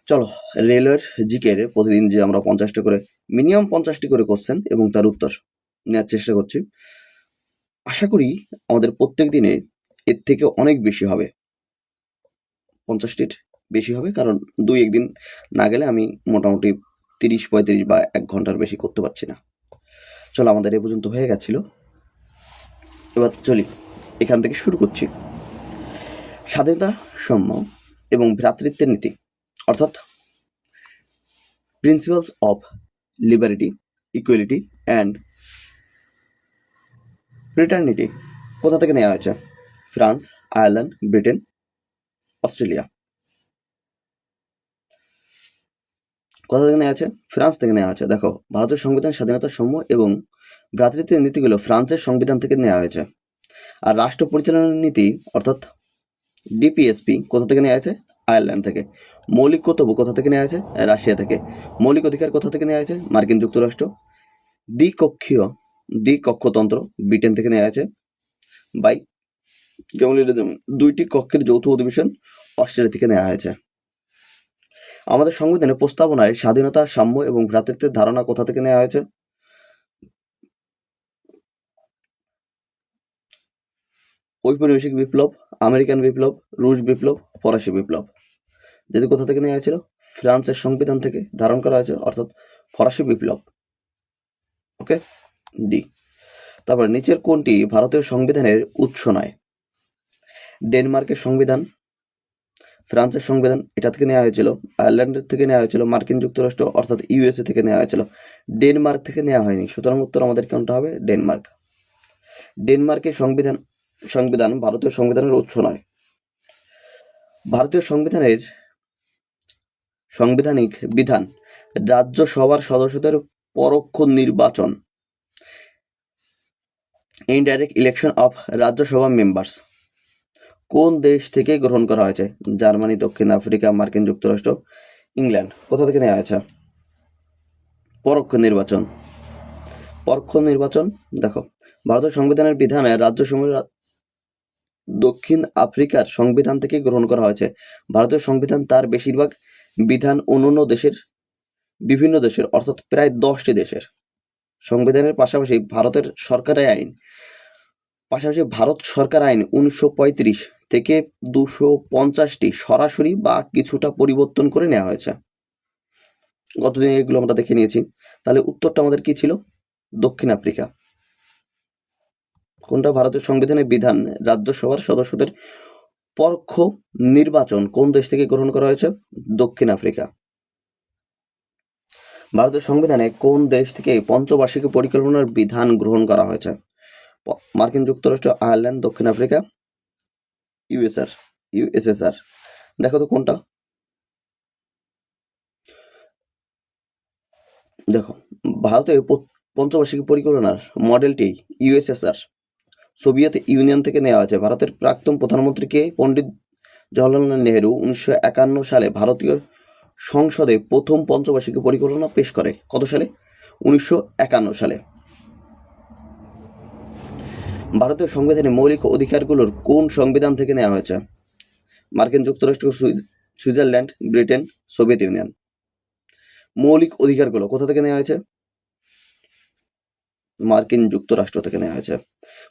চলো, রেলওয়ের জিকের প্রতিদিন যে আমরা 50টা করে মিনিমাম 50টি করে কোশ্চেন এবং তার উত্তর নেওয়ার চেষ্টা করছি। আশা করি আমাদের প্রত্যেক দিনে এর থেকে অনেক বেশি হবে, 50টির বেশি হবে, কারণ দুই একদিন না গেলে আমি মোটামুটি 30-35 বা 1 ঘন্টার বেশি করতে পারছি না। চলো, আমাদের এ পর্যন্ত হয়ে গেছিল, এবার চলি এখান থেকে শুরু করছি। স্বাধীনতা, সাম্য এবং ভ্রাতৃত্বের নীতি, অর্থাৎ principles of liberty, equality and fraternity কোথা থেকে নেওয়া হয়েছে? France, Ireland, Britain, Australia. কোথা থেকে নেওয়া আছে? ফ্রান্স থেকে নেওয়া আছে। দেখো, ভারতের সংবিধান স্বাধীনতা, সাম্য এবং ভ্রাতৃত্বের নীতিগুলো ফ্রান্সের সংবিধান থেকে নেওয়া হয়েছে। আর রাষ্ট্র পরিচালনার নীতি অর্থাৎ ডিপিএসপি কোথা থেকে নেওয়া আছে? আয়ারল্যান্ড থেকে। মৌলিক কর্তব্য কোথা থেকে নেওয়া হয়েছে? রাশিয়া থেকে। মৌলিক অধিকার কোথা থেকে নেওয়া হয়েছে? মার্কিন যুক্তরাষ্ট্র। দ্বিকক্ষতন্ত্র ব্রিটেন থেকে নেওয়া হয়েছে। দুইটি কক্ষের যৌথ অধিবেশন অস্ট্রেলিয়া থেকে নেওয়া হয়েছে। আমাদের সংবিধানের প্রস্তাবনায় স্বাধীনতা, সাম্য এবং ভ্রাতৃত্বের ধারণা কোথা থেকে নেওয়া হয়েছে? ঔপনিবেশিক বিপ্লব, আমেরিকান বিপ্লব, রুশ বিপ্লব, ফরাসি বিপ্লব। যদি কোথা থেকে নেওয়া হয়েছিল? ফ্রান্সের সংবিধান থেকে ধারণ করা হয়েছে, অর্থাৎ ফরাসি বিপ্লব। ওকে, ডি। তারপর নিচের কোনটি ভারতীয় সংবিধানের উৎস নয়? ডেনমার্কের সংবিধান, ফ্রান্সের সংবিধান এটা থেকে নেওয়া হয়েছিল, আয়ারল্যান্ডের থেকে নেওয়া হয়েছিল, মার্কিন যুক্তরাষ্ট্র অর্থাৎ ইউএসএ থেকে নেওয়া হয়েছিল। ডেনমার্ক থেকে নেওয়া হয়নি, সুতরাং উত্তর আমাদের কোনটা হবে? ডেনমার্ক। ডেনমার্কের সংবিধান ভারতীয় সংবিধানের উৎস নয়। ভারতীয় সংবিধানের সাংবিধানিক বিধান রাজ্যসভার সদস্যদের পরোক্ষ নির্বাচন, indirect election of Rajya Sabha members কোন দেশ থেকে গ্রহণ করা হয়েছে? জার্মানি, দক্ষিণ আফ্রিকা, মার্কিন যুক্তরাষ্ট্র, ইংল্যান্ড। কোথা থেকে নেওয়া হয়েছে? পরোক্ষ নির্বাচন। পরোক্ষ নির্বাচন, দেখো, ভারতের সংবিধানের বিধানে রাজ্যসমূহের দক্ষিণ আফ্রিকার সংবিধান থেকে গ্রহণ করা হয়েছে। ভারতীয় সংবিধান তার বেশিরভাগ বিধান অন্যান্য দেশের বিভিন্ন দেশের অর্থাৎ প্রায় 10টি দেশের সংবিধানের পাশাপাশি ভারতের সরকারি আইন ভারত সরকার আইন 1935 থেকে 250টি সরাসরি বা কিছুটা পরিবর্তন করে নেওয়া হয়েছে। গতদিন এগুলো আমরা দেখে নিয়েছি। তাহলে উত্তরটা আমাদের কি ছিল? দক্ষিণ আফ্রিকা। কোনটা? ভারতের সংবিধানের বিধান রাজ্যসভার সদস্যদের পরোক্ষ নির্বাচন কোন দেশ থেকে গ্রহণ করা হয়েছে? দক্ষিণ আফ্রিকা। ভারতের সংবিধানে কোন দেশ থেকে পঞ্চবার্ষিকী পরিকল্পনার বিধান গ্রহণ করা হয়েছে? মার্কিন যুক্তরাষ্ট্র, আয়ারল্যান্ড, দক্ষিণ আফ্রিকা, ইউএসএসআর। দেখো তো কোনটা? দেখো, ভারতে পঞ্চবার্ষিকী পরিকল্পনার মডেলটি ইউএসএসআর, সোভিয়েত ইউনিয়ন থেকে নেওয়া হয়েছে। ভারতের প্রাক্তন প্রধানমন্ত্রীকে পণ্ডিত জওহরলাল নেহেরু 1951 সালে ভারতীয় সংসদে প্রথম পঞ্চবার্ষিকী পরিকল্পনা পেশ করে। কত সালে? 1951 সালে। ভারতীয় সংবিধানে মৌলিক অধিকারগুলোর কোন সংবিধান থেকে নেওয়া হয়েছে? মার্কিন যুক্তরাষ্ট্র, সুইজারল্যান্ড, ব্রিটেন, সোভিয়েত ইউনিয়ন। মৌলিক অধিকারগুলো কোথা থেকে নেওয়া হয়েছে? মার্কিন যুক্তরাষ্ট্র থেকে নেওয়া হয়েছে।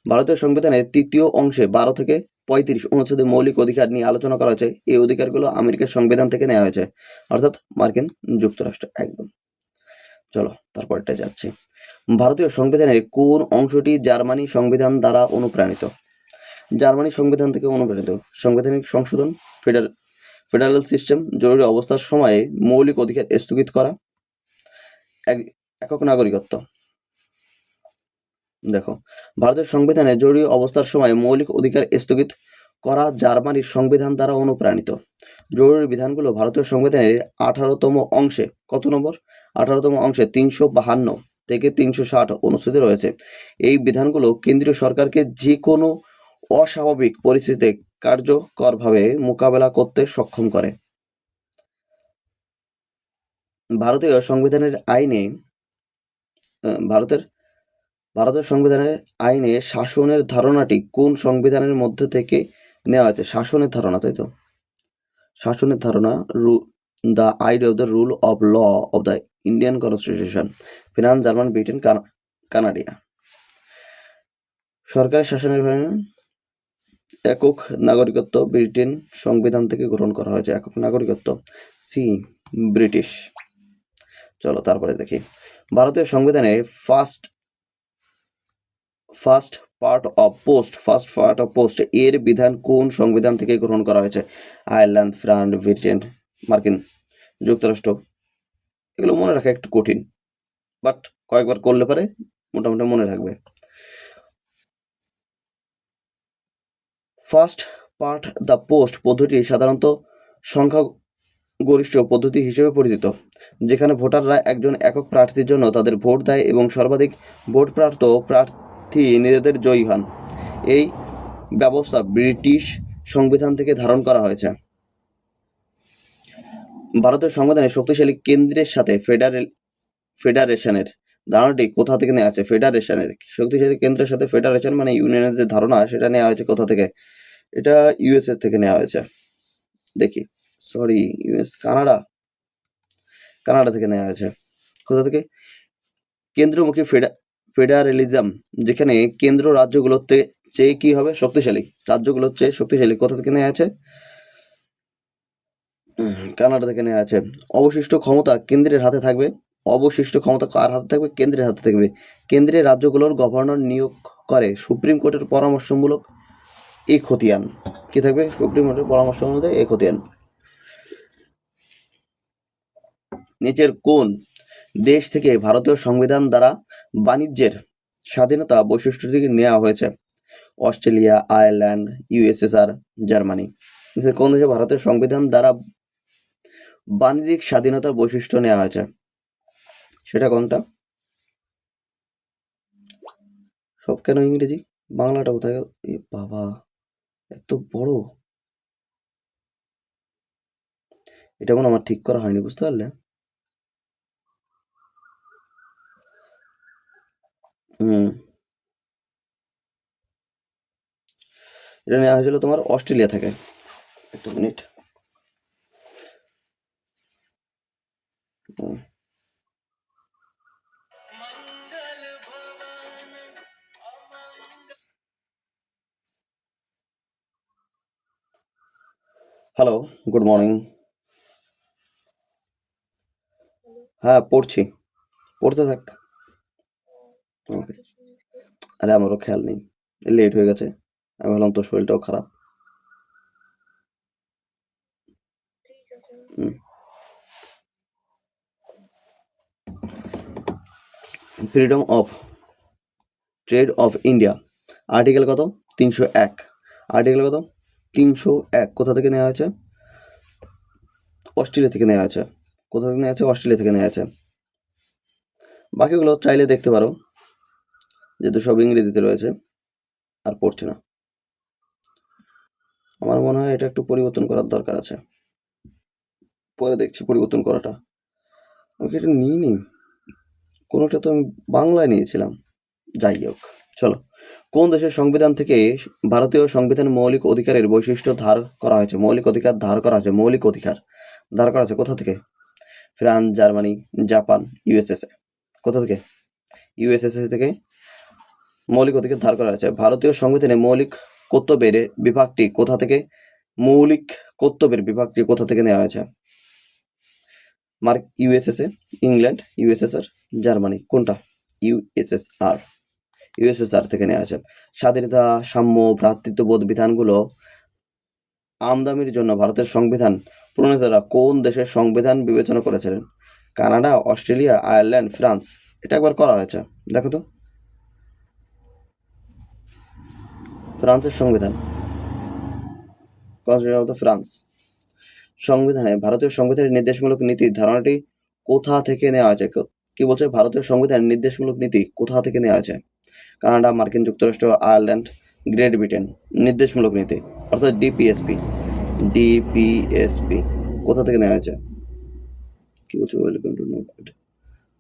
ভারতীয় সংবিধানের 3য় অংশে 12 থেকে 35 অনুচ্ছেদে মৌলিক অধিকার নিয়ে আলোচনা করা হয়েছে। এই অধিকারগুলো আমেরিকার সংবিধান থেকে নেওয়া হয়েছে, অর্থাৎ মার্কিন যুক্তরাষ্ট্র। একদম। চলো, তারপরটা যাচ্ছি। ভারতীয় সংবিধানের কোন অংশটি জার্মানি সংবিধান দ্বারা অনুপ্রাণিত? জার্মানি সংবিধান থেকে অনুপ্রাণিত। সাংবিধানিক সংশোধন, ফেডারেল সিস্টেম, জরুরি অবস্থার সময়ে মৌলিক অধিকার স্থগিত করা, একক নাগরিকত্ব। দেখো, ভারতের সংবিধানে জরুরি অবস্থার সময় মৌলিক অধিকার স্থগিত করা জার্মানির সংবিধান দ্বারা অনুপ্রাণিত। জরুরি বিধানগুলো ভারতীয় সংবিধানের 18তম অংশে, কত নম্বর? 18তম অংশে 352 থেকে 360 অনুচ্ছেদে রয়েছে। এই বিধানগুলো কেন্দ্রীয় সরকারকে যে কোনো অস্বাভাবিক পরিস্থিতিতে কার্যকরভাবে মোকাবেলা করতে সক্ষম করে। ভারতীয় সংবিধানের আইনে শাসনের ধারণাটি কোন সংবিধানের মধ্যে থেকে নেওয়া হয়েছে? শাসনের ধারণা, তাই তো? শাসনের ধারণা the idea of the rule of law of the Indian constitution? France, German, Britain, Canada. সরকারি শাসনের একক নাগরিকত্ব ব্রিটেন সংবিধান থেকে গ্রহণ করা হয়েছে। একক নাগরিকত্ব সি, ব্রিটিশ। চলো তারপরে দেখি, ভারতীয় সংবিধানে ফার্স্ট পার্ট অফ পোস্ট এর বিধান কোন সংবিধান থেকে গ্রহণ করা হয়েছে? আয়ারল্যান্ড, ফ্রান্স, ব্রিটেন, মার্কিন যুক্তরাষ্ট্র। এগুলো মনে রাখা একটু কঠিন, বাট কয়েকবার করলে পারে মোটামুটি মনে রাখবে। ফার্স্ট পার্ট দ্য পোস্ট পদ্ধতি সাধারণত সংখ্যাগরিষ্ঠ পদ্ধতি হিসেবে পরিচিত, যেখানে ভোটাররা একজন একক প্রার্থীর জন্য তাদের ভোট দেয় এবং সর্বাধিক ভোটপ্রাপ্ত প্রার্থী নিজেদের জয়ী হন। এই ব্যবস্থা ব্রিটিশ সংবিধান থেকে ধারণ করা হয়েছে। ভারতের সংবিধানে শক্তিশালী কেন্দ্রের সাথে ফেডারেশনের ধারণাটি কোথা থেকে নেওয়া আছে? ফেডারেশনের শক্তিশালী কেন্দ্রের সাথে ফেডারেশন মানে ইউনিয়নের যে ধারণা, সেটা নেওয়া হয়েছে কোথা থেকে? এটা ইউএসএ থেকে নেওয়া হয়েছে। দেখি, সরি, কানাডা থেকে নেওয়া হয়েছে। কোথা থেকে? কেন্দ্রমুখী ফেডারেলিজম, যেখানে কেন্দ্র রাজ্যগুলোর চেয়ে কি হবে? শক্তিশালী। রাজ্যগুলোর চেয়ে শক্তিশালী। কোথা থেকে নেওয়া আছে? কানাডা থেকে নেওয়া আছে। অবশিষ্ট ক্ষমতা কেন্দ্রের হাতে থাকবে। অবশিষ্ট ক্ষমতা কার হাতে থাকবে? কেন্দ্রের হাতে থাকবে। কেন্দ্রের রাজ্যগুলোর গভর্নর নিয়োগ করে সুপ্রিম কোর্টের পরামর্শমূলক এই খতিয়ান। কি থাকবে? সুপ্রিম কোর্টের পরামর্শ অনুযায়ী এই খতিয়ান। নিচের কোন দেশ থেকে ভারতীয় সংবিধান দ্বারা বাণিজ্যের স্বাধীনতা বৈশিষ্ট্যটি নেওয়া হয়েছে? Australia, Ireland, USSR, Germany. কোন দেশে ভারতের সংবিধান দ্বারা বাণিজ্যিক স্বাধীনতার বৈশিষ্ট্য নেওয়া হয়েছে? সেটা কোনটা? সব কেন ইংরেজি? বাংলাটা কোথায় গেল? এ বাবা, এত বড়! এটা মনে আমার ঠিক করা হয়নি, বুঝতে পারলে? এটা নেওয়া হয়েছিল তোমার অস্ট্রেলিয়া থেকে। একটা মিনিট। Hello, good morning. হ্যাঁ, পড়তে থাক। ওকে। আরে আমারও খেয়াল নেই, লেট হয়ে গেছে। আমি ভাবলাম তোর শরীরটাও খারাপ। Freedom of trade of India article কত? 301। আর্টিকেল কত? 301। কোথা থেকে নেওয়া হয়েছে? অস্ট্রেলিয়া থেকে নেওয়া হয়েছে। কোথা থেকে নেওয়া হয়েছে? অস্ট্রেলিয়া থেকে নেওয়া হয়েছে। বাকিগুলো চাইলে দেখতে পারো, যেহেতু সব ইংরেজিতে রয়েছে, আর পড়ছে না। আমার মনে হয় এটা একটু পরিবর্তন করার দরকার আছে। পরে দেখছি পরিবর্তন করাটা। আমি এটা নিইনি, কোনোটা তো আমি বাংলায় নিয়েছিলাম। যাই হোক, চলো। কোন দেশের সংবিধান থেকে ভারতীয় সংবিধান মৌলিক অধিকারের বৈশিষ্ট্য ধার করা হয়েছে? মৌলিক অধিকার ধার করা হয়েছে। মৌলিক অধিকার ধার করা হয়েছে কোথা থেকে? France, Germany, Japan, USSR. কোথা থেকে? ইউএসএসএ থেকে মৌলিক অধিকার ধার করা হয়েছে। ভারতীয় সংবিধানে মৌলিক কর্তব্যের বিভাগটি কোথা থেকে নেওয়া হয়েছে? ইউএসএসএ, ইংল্যান্ড, ইউএসএসআর, জার্মানি। কোনটা? ইউএসএসআর থেকে নেওয়া হয়েছে। স্বাধীনতা, সাম্য, ভ্রাতৃত্ববোধ বিধানগুলো আমদানির জন্য ভারতের সংবিধান প্রণেতারা কোন দেশের সংবিধান বিবেচনা করেছিলেন? Canada, Australia, Ireland, France. এটা একবার করা হয়েছে, দেখো তো। ফ্রান্সের সংবিধান, কনস্টিটিউশন অফ দ্য ফ্রান্স। সংবিধানে ভারতীয় সংবিধানের নির্দেশমূলক নীতি ধারণাটি কোথা থেকে নেওয়া হয়েছে? কি বলছে? ভারতীয় সংবিধানের নির্দেশমূলক নীতি কোথা থেকে নেওয়া হয়েছে? কানাডা, মার্কিন যুক্তরাষ্ট্র, আয়ারল্যান্ড, গ্রেট ব্রিটেন। নির্দেশমূলক নীতি অর্থাৎ ডিপিএসপি কোথা থেকে নেওয়া হয়েছে? কি বলছো? Welcome to know.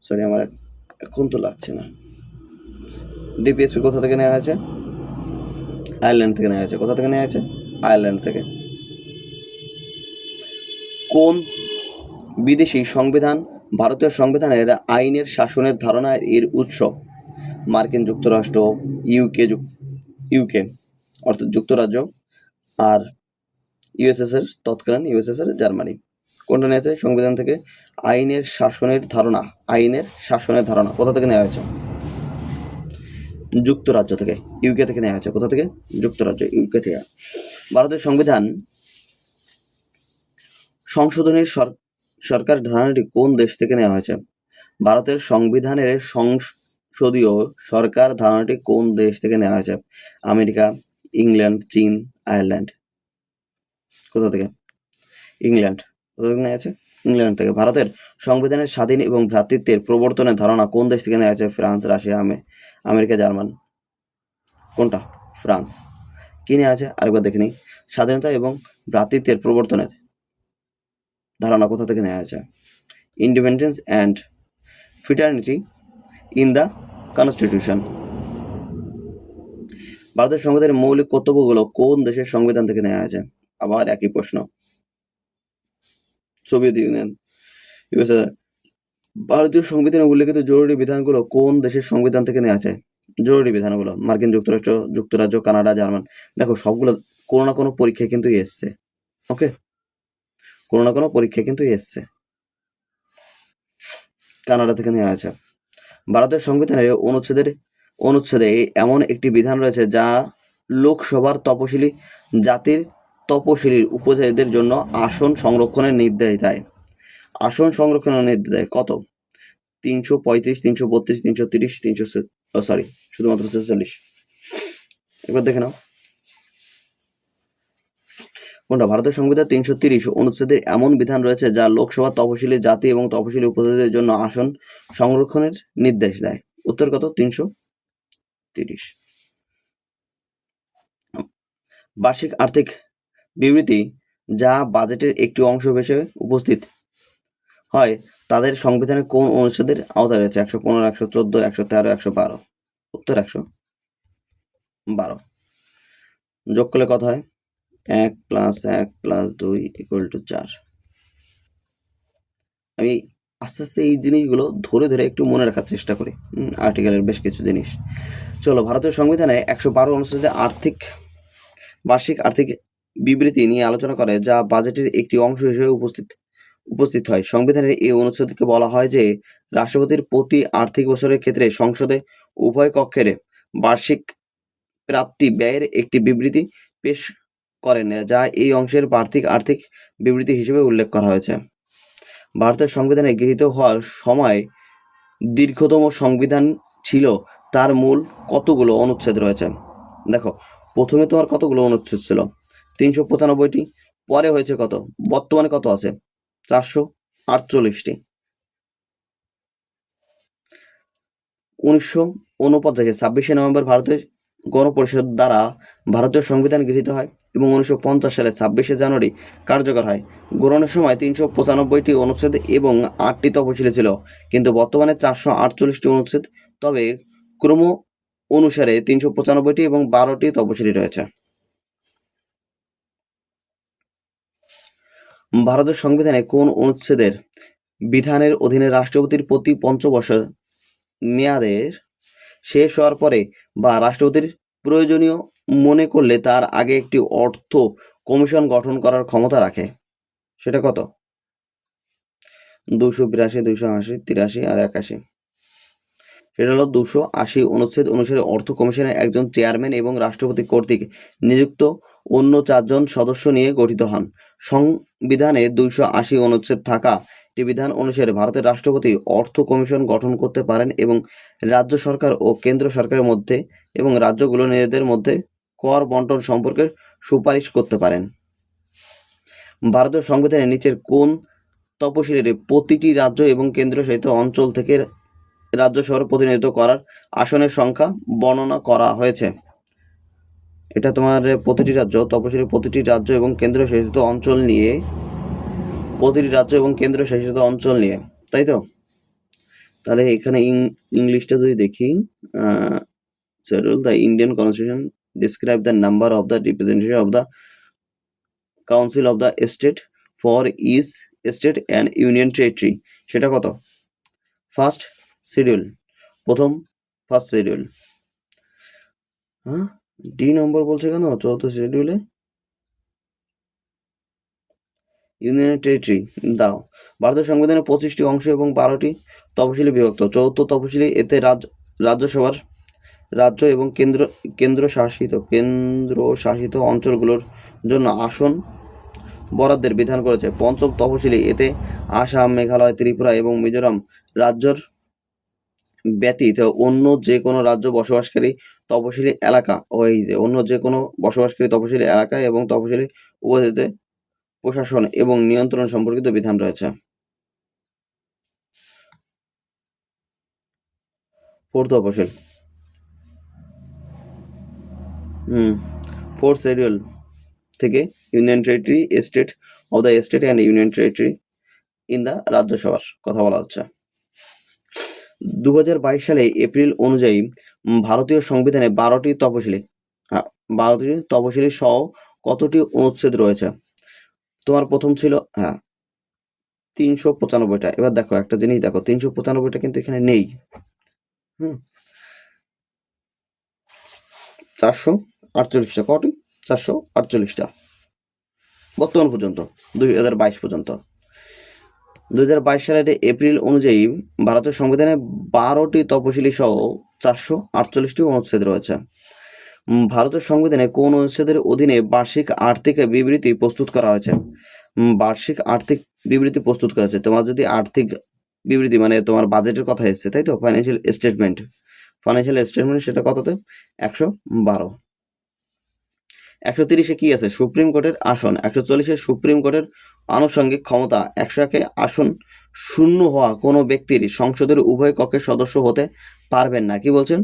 সরি, আমার এখন তো লাগছে না। ডিপিএসপি কোথা থেকে নেওয়া হয়েছে? আয়ারল্যান্ড থেকে নেওয়া হয়েছে। কোথা থেকে নেওয়া হয়েছে? আয়ারল্যান্ড থেকে। কোন বিদেশি সংবিধান ভারতীয় সংবিধানের আইনের শাসনের ধারণা এর উৎস। মার্কিন যুক্তরাষ্ট্র, ইউকে অর্থাৎ যুক্তরাজ্য, আর ইউএসএসআর, তৎকালীন ইউএসএসআর জার্মানি। কোনটা নিয়েছে সংবিধান থেকে? আইনের শাসনের ধারণা। আইনের শাসনের ধারণা কোথা থেকে নেওয়া হয়েছে? যুক্তরাজ্য থেকে, ইউকে থেকে নেওয়া হয়েছে। কোথা থেকে? যুক্তরাজ্য, ইউকে থেকে। ভারতের সংবিধান সংশোধনের সরকার ধারণাটি কোন দেশ থেকে নেওয়া হয়েছে? ভারতের সংবিধানের সংসদীয় সরকার ধারণাটি কোন দেশ থেকে নেওয়া হয়েছে? আমেরিকা, ইংল্যান্ড, চীন, আয়ারল্যান্ড। কোথা থেকে? ইংল্যান্ড। কোথা থেকে নেওয়া হয়েছে? ইংল্যান্ড থেকে। ভারতের সংবিধানের স্বাধীন এবং ভ্রাতৃত্বের প্রবর্তনের ধারণা কোন দেশ থেকে নেওয়া হয়েছে? France, Russia, America, German. কোনটা? ফ্রান্স। কি নেওয়া আছে আরেকবার দেখে নিই। স্বাধীনতা এবং ভ্রাতৃত্বের প্রবর্তনের ধারণা কোথা থেকে নেওয়া হয়েছে? Independence and fraternity in the constitution. ভারতের সংবিধানের মৌলিক কর্তব্যগুলো কোন দেশের সংবিধান থেকে নেওয়া হয়েছে? আবার একই প্রশ্ন। Soviet union, USA. ভারতীয় সংবিধানে উল্লেখিত জরুরি বিধানগুলো কোন দেশের সংবিধান থেকে নেওয়া আছে? জরুরি বিধানগুলো মার্কিন যুক্তরাষ্ট্র, যুক্তরাজ্য, কানাডা, জার্মান। দেখো সবগুলো কোনো না কোনো পরীক্ষায় কিন্তু এসছে। ওকে, কোনো না কোনো পরীক্ষায় কিন্তু এসছে। কানাডা থেকে নেওয়া আছে। ভারতের সংবিধানের অনুচ্ছেদে এমন একটি বিধান রয়েছে যা লোকসভার তপশিলি জাতির তপশিলি উপজাতিদের জন্য আসন সংরক্ষণের নির্দেশ দেয়। আসন সংরক্ষণের নির্দেশ দেয়। কত? 335, 332, 330, 300, শুধুমাত্র 46। এবার দেখে নাও কোনটা? ভারতের সংবিধান 330 অনুচ্ছেদে এমন বিধান রয়েছে যা লোকসভা তপশিলি জাতি এবং তপশিলি উপজাতিদের জন্য আসন সংরক্ষণের নির্দেশ দেয়। উত্তর কত? 330। বার্ষিক আর্থিক বিবৃতি যা বাজেটের একটি অংশ হিসেবে উপস্থিত হয় তাদের সংবিধানের কোন অনুচ্ছেদের আওতায় রয়েছে? 115, 114, 113, 112। উত্তর 112। যোগ করলে কত হয়? 1 + 1 + 2 = 4। আমি আস্তে আস্তে এই জিনিসগুলো ধরে ধরে একটু মনে রাখার চেষ্টা করি, আর্টিকেলের বেশ কিছু জিনিস। চলো, ভারতীয় সংবিধানে 112 অনুচ্ছেদে বার্ষিক আর্থিক বিবৃতি নিয়ে আলোচনা করে যা বাজেটের একটি অংশ হিসেবে উপস্থিত হয়। সংবিধানের এই অনুচ্ছেদকে বলা হয় যে রাষ্ট্রপতির প্রতি আর্থিক বছরের ক্ষেত্রে সংসদে উভয় কক্ষের বার্ষিক প্রাপ্তি ব্যয়ের একটি বিবৃতি পেশ করেন যা এই অংশের আর্থিক বিবৃতি হিসেবে উল্লেখ করা হয়েছে। ভারতের সংবিধানে গৃহীত হওয়ার সময় দীর্ঘতম সংবিধান ছিল। তার মূল কতগুলো অনুচ্ছেদ রয়েছে? দেখো, প্রথমে তোমার কতগুলো অনুচ্ছেদ ছিল? 395টি। পরে হয়েছে কত? বর্তমানে কত আছে? 448টি। 1949 26শে নভেম্বর ভারতের গণপরিষদ দ্বারা ভারতীয় সংবিধান গৃহীত হয় এবং 1950 সালে 26শে জানুয়ারি কার্যকর হয়। গ্রহণের সময় 395টি অনুচ্ছেদ এবং 8টি তপশিলি ছিল, কিন্তু বর্তমানে 448টি অনুচ্ছেদ। তবে ক্রম অনুসারে 395টি এবং 12টি তপশিলি রয়েছে। ভারতের সংবিধানে কোন অনুচ্ছেদের বিধানের অধীনে রাষ্ট্রপতির প্রতি 5 বছর মেয়াদের শেষ হওয়ার পরে বা রাষ্ট্রপতির প্রয়োজনীয় মনে করলে তার আগে একটি অর্থ কমিশন গঠন করার ক্ষমতা রাখে? সেটা কত? 282, 280, 83 আর 81। সেটা হলো 280 অনুচ্ছেদ অনুসারে অর্থ কমিশনের একজন চেয়ারম্যান এবং রাষ্ট্রপতি কর্তৃক নিযুক্ত অন্য 4 জন সদস্য নিয়ে গঠিত হন। সংবিধানে 280 অনুচ্ছেদ থাকা একটি বিধান অনুসারে ভারতের রাষ্ট্রপতি অর্থ কমিশন গঠন করতে পারেন এবং রাজ্য সরকার ও কেন্দ্র সরকারের মধ্যে এবং রাজ্যগুলো নিজেদের মধ্যে কর বন্টন সম্পর্কে সুপারিশ করতে পারেন। ভারতীয় সংবিধানের নিচের কোন তপশিলিতে প্রতিটি রাজ্য এবং কেন্দ্রশাসিত অঞ্চল থেকে রাজ্য শহর প্রতিনিধিত্ব করার আসনের সংখ্যা বর্ণনা করা হয়েছে? এটা তোমার প্রতিটি রাজ্য, তপশিলি প্রতিটি রাজ্য এবং কেন্দ্রশাসিত অঞ্চল নিয়ে, তাই তো? তাহলে এখানে ইংলিশটা যদি দেখি, the Indian constitution describe the number of the representative of the council of the state for each state and union territory, সেটা কত? ফার্স্ট শিডিউল, প্রথম ফার্স্ট শিডিউল। হ্যাঁ, ডি নম্বর বলছে কেন চৌথ শিডিউলে? ইউনিয়ন টেরিটরি দাও। ভারতের সংবিধানে 25টি অংশ এবং 12টি তফসিলি বিভক্ত। চৌথ তফসিলি এতে রাজ্যসভার রাজ্য এবং কেন্দ্রশাসিত অঞ্চলগুলোর জন্য আসন বরাদ্দের বিধান করেছে। পঞ্চম তফসিলি এতে আসাম, মেঘালয়, ত্রিপুরা এবং মিজোরাম রাজ্যর ব্যতীত অন্য যে কোনো রাজ্য বসবাসকারী তপশিলি এলাকা অন্য যে কোনো বসবাসকারী তপশিলি এলাকা এবং তপশিলি উপজাতিতে প্রশাসন এবং নিয়ন্ত্রণ সম্পর্কিত বিধান রয়েছে। ফোর্থ তপশিল, ফোর্থ শিডিউল থেকে union territory state of the state and union territory in the রাজ্যসভার কথা বলা হচ্ছে। 2022 সালে এপ্রিল অনুযায়ী ভারতীয় সংবিধানে 12টি তপশিলি সহ কতটি অনুচ্ছেদ রয়েছে? তোমার প্রথম ছিল 395টা। এবার দেখো একটা জিনিস দেখো, 395টা কিন্তু এখানে নেই। 448টা। কটি? 448টা বর্তমান পর্যন্ত, 2022 পর্যন্ত। 2022 সালের এপ্রিল অনুযায়ী ভারতের সংবিধানে 12টি তপশিলি সহ 448টি অনুচ্ছেদ রয়েছে। ভারতের সংবিধানে কোন অনুচ্ছেদের অধীনে বার্ষিক আর্থিক বিবৃতি প্রস্তুত করা হয়েছে? বার্ষিক আর্থিক বিবৃতি প্রস্তুত করা হয়েছে। তোমার যদি আর্থিক বিবৃতি মানে তোমার বাজেটের কথা এসছে, তাই তো, ফাইন্যান্সিয়াল স্টেটমেন্ট সেটা কততে? 112। 130-এ কি আছে? সুপ্রিম কোর্টের আসন। 140-এ সুপ্রিম কোর্টের আনুষঙ্গিক ক্ষমতা। 101-এ আসন শূন্য হওয়া কোনো ব্যক্তির সংসদের উভয় কক্ষের সদস্য হতে পারবেন না। কি বলছেন?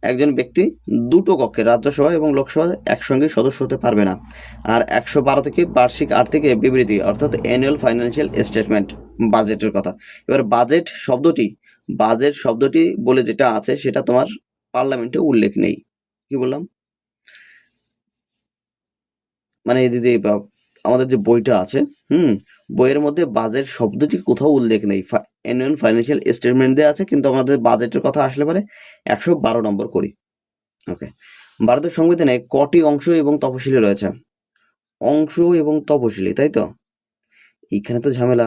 একজন ব্যক্তি দুটো কক্ষে, রাজ্যসভা এবং লোকসভা, একসঙ্গে সদস্য হতে পারবে না। আর 112 থেকে বার্ষিক আর্থিক বিবৃতি অর্থাৎ অ্যানুয়াল ফাইন্যান্সিয়াল স্টেটমেন্ট, বাজেটের কথা। এবার বাজেট শব্দটি বলে যেটা আছে সেটা তোমার পার্লামেন্টে উল্লেখ নেই। কি বললাম? মানে দিদি আমাদের যে বইটা আছে বইয়ের মধ্যে বাজেট শব্দটি কোথাও উল্লেখ নেই। অ্যানুয়াল ফাইন্যান্সিয়াল স্টেটমেন্ট দেওয়া আছে, কিন্তু আমাদের বাজেটের কথা আসলে পরে 112 নম্বর করি। ওকে, ভারতের সংবিধানে কটি অংশ এবং তপশিলি রয়েছে? অংশ এবং তপশিলি, তাই তো, এইখানে তো ঝামেলা।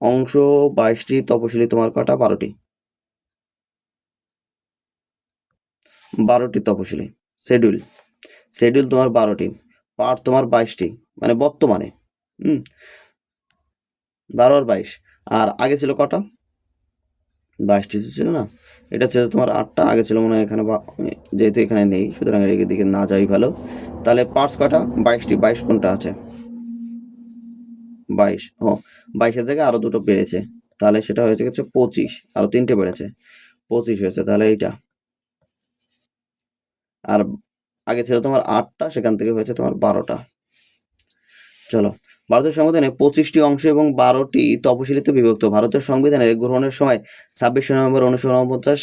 অংশ 22টি, তপশিলি তোমার কটা? 12টি। 12টি তপশিলি। শিডিউল তোমার 12টি, পার্ট তোমার 22টি, মানে বর্তমানে 12 আর 22। আর আগে ছিল কটা? 22টি ছিল না, এটা ছিল তোমার 8টা। আগে ছিল মনে হয় এখানে, যেহেতু এখানে নেই সুতরাং এর দিকে না যাই ভালো। তাহলে পার্টস কটা? 22টি। 22 কোনটা আছে? 22। 22-এর জায়গায় আরো দুটো বেড়েছে, তাহলে সেটা হয়েছে 25। আরো 3টে বেড়েছে, 25 হয়েছে। তাহলে এইটা। আর আগে ছিল তোমার 8টা, সেখান থেকে হয়েছে তোমার 12টা। চলো, ভারতের সংবিধানে 25টি অংশ এবং 12টি তপশিলিতে বিভক্ত। ভারতের সংবিধানের গ্রহণের সময় 26শে নভেম্বর 1949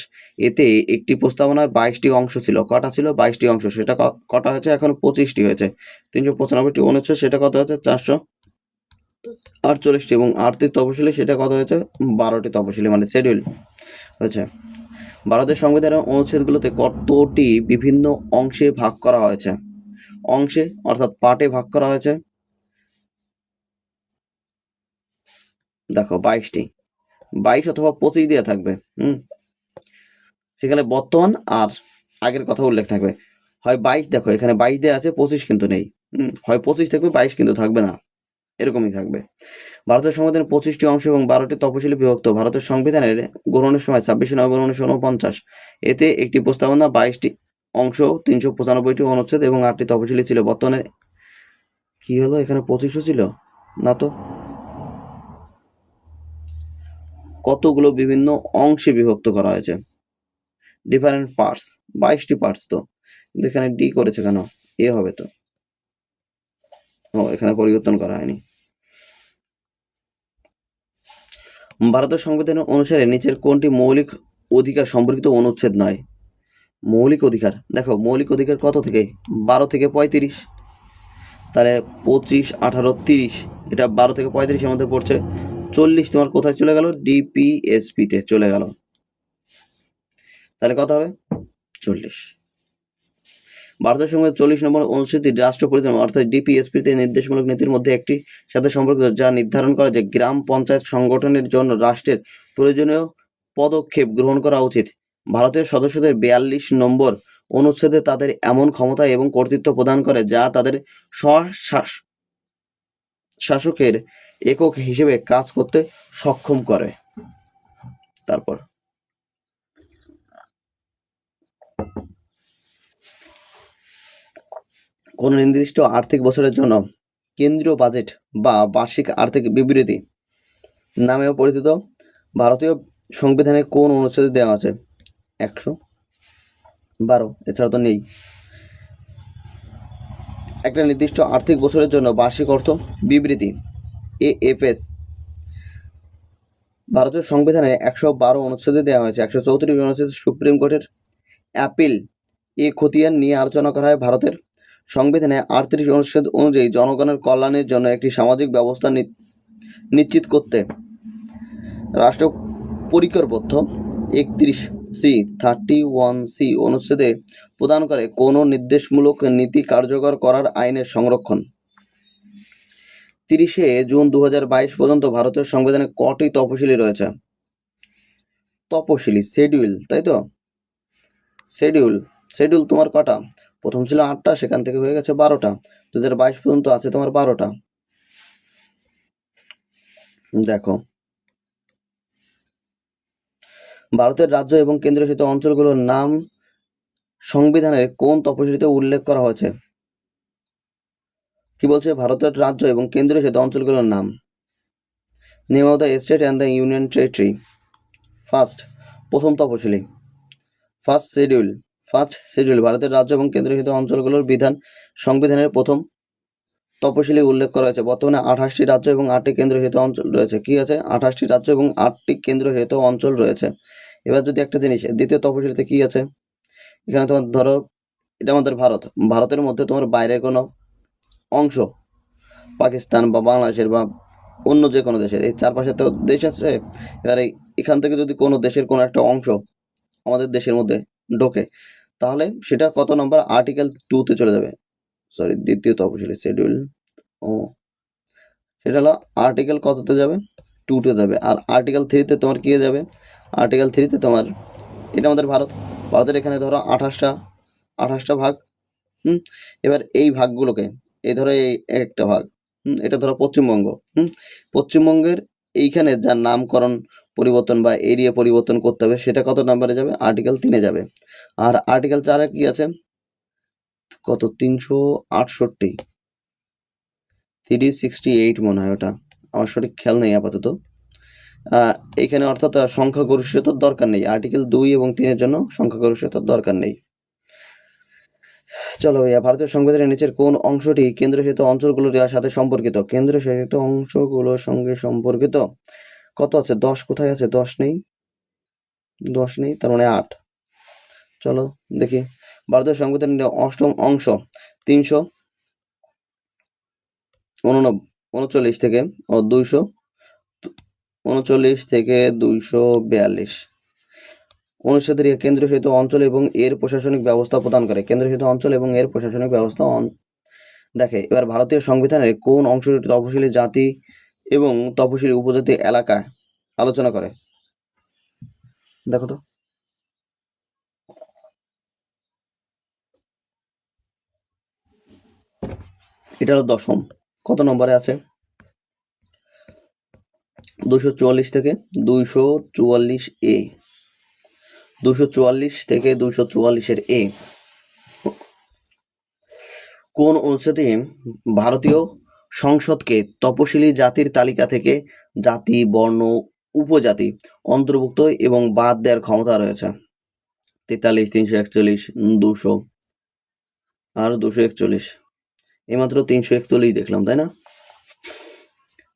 এতে একটি প্রস্তাবনায় 22টি অংশ ছিল। কটা ছিল? 22টি অংশ। সেটা কটা হয়েছে? এখন 25টি হয়েছে। 395টি অনুচ্ছেদ, সেটা কত হয়েছে? 448টি। এবং আর্থিক তপশিলি সেটা কত হয়েছে? 12টি তপশিলি, মানে শিডিউল হয়েছে। ভারতের সংবিধানের অনুচ্ছেদগুলোতে কতটি বিভিন্ন অংশে ভাগ করা হয়েছে? অংশে অর্থাৎ পার্টে ভাগ করা হয়েছে। দেখো 22টি, 22 অথবা 25 দেওয়া থাকবে। সেখানে বর্তমান আর আগের কথা উল্লেখ থাকবে। হয় 22, দেখো এখানে 22 দেওয়া আছে, 25 কিন্তু নেই। হয় 25 থাকবে, 22 কিন্তু থাকবে না, এরকমই থাকবে। ভারতের সংবিধানের 25টি অংশ এবং 12টি তপশিলি বিভক্ত। ভারতের সংবিধানের গ্রহণের সময় 26শে নভেম্বর 1949 এতে একটি প্রস্তাবনা, 22টি অংশ, 395টি অনুচ্ছেদ এবং 8টি তপশিলি ছিল। বর্তমানে কি হলো? এখানে 25ও ছিল না তো, কতগুলো বিভিন্ন অংশে বিভক্ত করা হয়েছে, ডিফারেন্ট পার্টস। 22টি পার্টস তো, কিন্তু এখানে ডি করেছে কেন? এ হবে তো, এখানে পরিবর্তন করা হয়নি। ভারতের সংবিধান অনুসারে নিচের কোনটি মৌলিক অধিকার সম্পর্কিত অনুচ্ছেদ নয়? মৌলিক অধিকার, দেখো মৌলিক অধিকার কত থেকে? 12 থেকে 35। তাহলে 25, 18, 30 এটা 12 থেকে 35-এর মধ্যে পড়ছে। 40 তোমার কোথায় চলে গেল? ডিপিএসপি তে চলে গেল। তাহলে কত হবে? 40। ভারতের সঙ্গে 40 নম্বর অনুচ্ছেদটি রাষ্ট্র পরিচালনা অর্থাৎ ডিপিএসপি তে নির্দেশমূলক নীতির মধ্যে একটি সাথে সম্পর্কিত, যা নির্ধারণ করে যে গ্রাম পঞ্চায়েত সংগঠনের জন্য রাষ্ট্রের প্রয়োজনীয় পদক্ষেপ গ্রহণ করা উচিত। ভারতের সদস্যদের 42 নম্বর অনুচ্ছেদে তাদের এমন ক্ষমতা এবং কর্তৃত্ব প্রদান করে যা তাদের শাসকের একক হিসেবে কাজ করতে সক্ষম করে। তারপর কোন নির্দিষ্ট আর্থিক বছরের জন্য কেন্দ্রীয় বাজেট বা বার্ষিক আর্থিক বিবৃতি নামেও পরিচিত ভারতীয় সংবিধানে কোন অনুচ্ছেদে দেওয়া আছে? 112। এছাড়া তো নেই। একটা নির্দিষ্ট আর্থিক বছরের জন্য বার্ষিক অর্থ বিবৃতি এএফএস ভারতীয় সংবিধানে 112 অনুচ্ছেদে দেওয়া হয়েছে। 134 অনুচ্ছেদ সুপ্রিম কোর্টের অ্যাপিল খতিয়ান নিয়ে আলোচনা করা হয়। ভারতের সংবিধানে 38 অনুচ্ছেদ অনুযায়ী জনগণের কল্যাণের জন্য একটি সামাজিক ব্যবস্থা নিশ্চিত করতে রাষ্ট্র পরিকরবদ্ধ। 31C অনুচ্ছেদে প্রদান করে কোন নির্দেশমূলক নীতি কার্যকর করার আইনের সংরক্ষণ। 30শে জুন 2022 পর্যন্ত ভারতের সংবিধানে কটি তপশিলি রয়েছে? তপশিলি শেডিউল, তাই তো? শেডিউল তোমার কটা? প্রথম ছিল 8টা, সেখান থেকে হয়ে গেছে 12টা। 2022 পর্যন্ত আছে তোমার 12টা। দেখো, ভারতের রাজ্য এবং কেন্দ্রশাসিত অঞ্চলগুলোর নাম সংবিধানের কোন তপশিলিতে উল্লেখ করা হয়েছে? কি বলছে? ভারতের রাজ্য এবং কেন্দ্রশাসিত অঞ্চলগুলোর নাম। Name of the state and the union territory. প্রথম তপশিলি, ফার্স্ট শিডিউল ভারতের রাজ্য এবং কেন্দ্রশাসিত অঞ্চলগুলোর সংবিধানের প্রথম তপশিলি উল্লেখ করা হয়েছে। বর্তমানে 28টি রাজ্য এবং 8টি কেন্দ্রশাসিত অঞ্চল রয়েছে। কি আছে? 28টি রাজ্য এবং 8টি কেন্দ্রশাসিত অঞ্চল রয়েছে। এবার যদি একটা জিনিস, দ্বিতীয় তপশিলিতে কি আছে? এখানে তোমার ধরো এটা আমাদের ভারতের মধ্যে তোমার বাইরের কোনো অংশ, পাকিস্তান বা বাংলাদেশের বা অন্য যে কোনো দেশের, এই চারপাশে তো দেশ আছে। এবার এখান থেকে যদি কোনো দেশের কোনো একটা অংশ আমাদের দেশের মধ্যে ঢোকে, তাহলে সেটা কত নম্বর? আর্টিকেল 2-তে চলে যাবে। সরি, দ্বিতীয় তপশিলি শিডিউল, সেটা হলো আর্টিকেল কততে যাবে? 2-তে যাবে। আর আর্টিকেল 3-তে তোমার কি যাবে? আর্টিকেল 3-তে তোমার, এটা আমাদের ভারতের এখানে ধরো 28টা ভাগ। এবার এই ভাগগুলোকে, এই ধরো এই একটা ভাগ, এটা ধরো পশ্চিমবঙ্গ। পশ্চিমবঙ্গের এইখানে যার নামকরণ পরিবর্তন বা এরিয়া পরিবর্তন করতে হবে, সেটা কত নাম্বারে যাবে? আর্টিকেল 3-এ যাবে। আর আর্টিকেল 4-এ কি আছে? কত? 368, 368 মনে হয় ওটা, আমার সঠিক খেয়াল নেই আপাতত। এইখানে অর্থাৎ সংখ্যাগরিষ্ঠতার দরকার নেই। আর্টিকেল 2 এবং 3-এর জন্য সংখ্যাগরিষ্ঠতার দরকার নেই। চলো ভাইয়া, ভারতীয় সংবিধানের নিচের কোন অংশটি কেন্দ্রশাসিত অঞ্চলগুলোর সাথে সম্পর্কিত? কেন্দ্রশাসিত অংশগুলোর সঙ্গে সম্পর্কিত কত আছে? 10 কোথায় আছে? 10 নেই, তার মানে 8। চলো দেখি, ভারতীয় সংবিধানের 8ম অংশ 339 থেকে 239 থেকে 242 অনুচ্ছেদের কেন্দ্রশাসিত অঞ্চল এবং এর প্রশাসনিক ব্যবস্থা প্রদান করে। কেন্দ্রশাসিত অঞ্চল এবং এর প্রশাসনিক ব্যবস্থা দেখে। এবার ভারতীয় সংবিধানের কোন অংশটি তপশিলি জাতি এবং তপশিলি উপজাতি এলাকায় আলোচনা করে? দেখো তো, এটা হলো 10ম। কত নম্বরে আছে? 244 থেকে 244A। 244 থেকে 244-এর এ। কোন অনুচ্ছেদে ভারতীয় সংসদকে তপশিলি জাতির তালিকা থেকে জাতি, বর্ণ, উপজাতি অন্তর্ভুক্ত এবং বাদ দেওয়ার ক্ষমতা রয়েছে? 43, 341, 200 আর 241। এইমাত্র 341 দেখলাম, তাই না?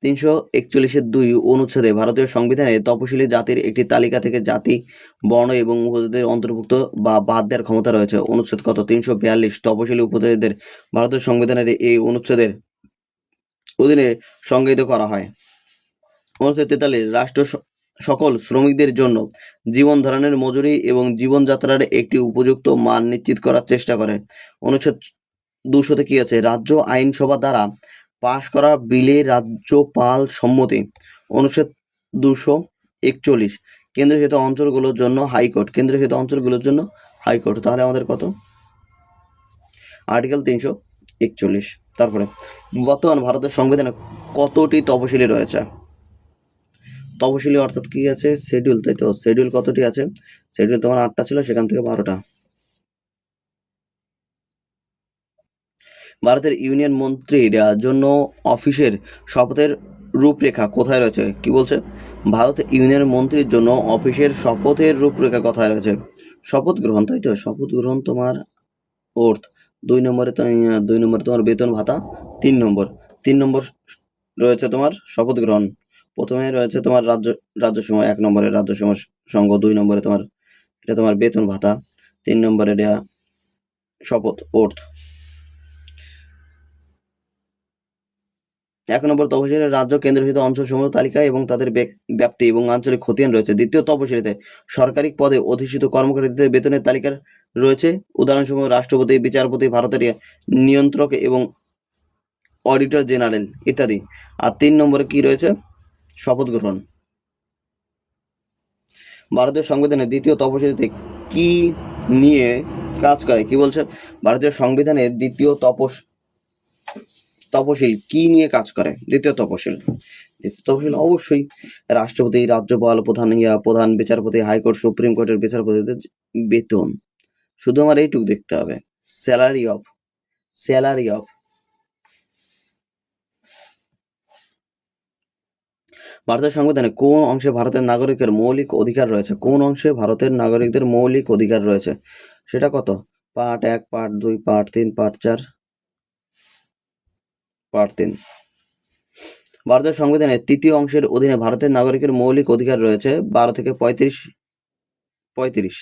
341-এর 2 অনুচ্ছেদে ভারতীয় সংবিধানে তপশিলি জাতির একটি তালিকা থেকে জাতি, বর্ণ এবং উপজাতিদের অন্তর্ভুক্ত বা বাদ দেওয়ার ক্ষমতা রয়েছে। অনুচ্ছেদ কত? 342। তপশিলি উপজাতিদের ভারতীয় সংবিধানের এই অনুচ্ছেদের অধীনে সংজ্ঞায়িত করা হয়? 1943 রাষ্ট্র সকল শ্রমিকদের জন্য জীবন ধারণের মজুরি এবং জীবনযাত্রার একটি উপযুক্ত মান নিশ্চিত করার চেষ্টা করে। অনুচ্ছেদ 200-তে কি আছে? রাজ্য আইনসভা দ্বারা পাশ করা বিলে রাজ্যপাল সম্মতি। অনুচ্ছেদ 241 কেন্দ্রশাসিত অঞ্চলগুলোর জন্য হাইকোর্ট। কেন্দ্রশাসিত অঞ্চলগুলোর জন্য হাইকোর্ট। তাহলে আমাদের কত? আর্টিকেল 341। তারপরে বর্তমান ভারতের সংবিধানে কতটি তপশিলি রয়েছে? তপশিলি অর্থাৎ কি আছে? শিডিউল, তাই তো? শিডিউল কতটি আছে? শিডিউল তোমার 8টা ছিল, সেখান থেকে 12টা। ভারতের ইউনিয়ন মন্ত্রীর জন্য অফিসের শপথের রূপরেখা কোথায় রয়েছে? কি বলছে? ভারত ইউনিয়ন মন্ত্রীর জন্য অফিসের শপথের রূপরেখা কোথায় রয়েছে? শপথ গ্রহণ, তাই তো? শপথ গ্রহণ তোমার ওর্থ। 2 নম্বরে তোমার বেতন ভাতা। 3 নম্বর রয়েছে তোমার শপথ গ্রহণ। প্রথমে রয়েছে তোমার রাজ্যসভা, 1 নম্বরে রাজ্যসভা সংঘ, 2 নম্বরে তোমার এটা তোমার বেতন ভাতা, 3 নম্বরে এটা শপথ ওর্থ। 1 নম্বর তপশিলি রাজ্য কেন্দ্রশাসিত অঞ্চলসমূহ তালিকা এবং তাদের ব্যাপ্তি এবং আঞ্চলিক খতিয়ান রয়েছে। দ্বিতীয় তপশিলিতে সরকারি পদে অধিষ্ঠিত কর্মকর্তাদের বেতনের তালিকা রয়েছে। উদাহরণসমূহ রাষ্ট্রপতি, বিচারপতি, ভারতের নিয়ন্ত্রক এবং অডিটর জেনারেল ইত্যাদি। আর 3 নম্বরে কি রয়েছে? শপথ গ্রহণ। ভারতীয় সংবিধানের দ্বিতীয় তপশিলিতে কি নিয়ে কাজ করে? কি বলছে? ভারতীয় সংবিধানের দ্বিতীয় তপশিল কি নিয়ে কাজ করে? দ্বিতীয় তপশিল অবশ্যই রাষ্ট্রপতি, রাজ্যপাল, প্রধান বিচারপতি, হাইকোর্ট, সুপ্রিম কোর্টের বিচারপতিদের বেতন। শুধু আমার এইটুকু দেখতে হবে, স্যালারি অফ। ভারতের সংবিধানে কোন অংশে ভারতের নাগরিকের মৌলিক অধিকার রয়েছে? কোন অংশে ভারতের নাগরিকদের মৌলিক অধিকার রয়েছে? সেটা কত? Part 1, part 2, part 3, part 4, part 3। ভারতের সংবিধানের তৃতীয় অংশের অধীনে ভারতের নাগরিকের মৌলিক অধিকার রয়েছে। 12 থেকে 35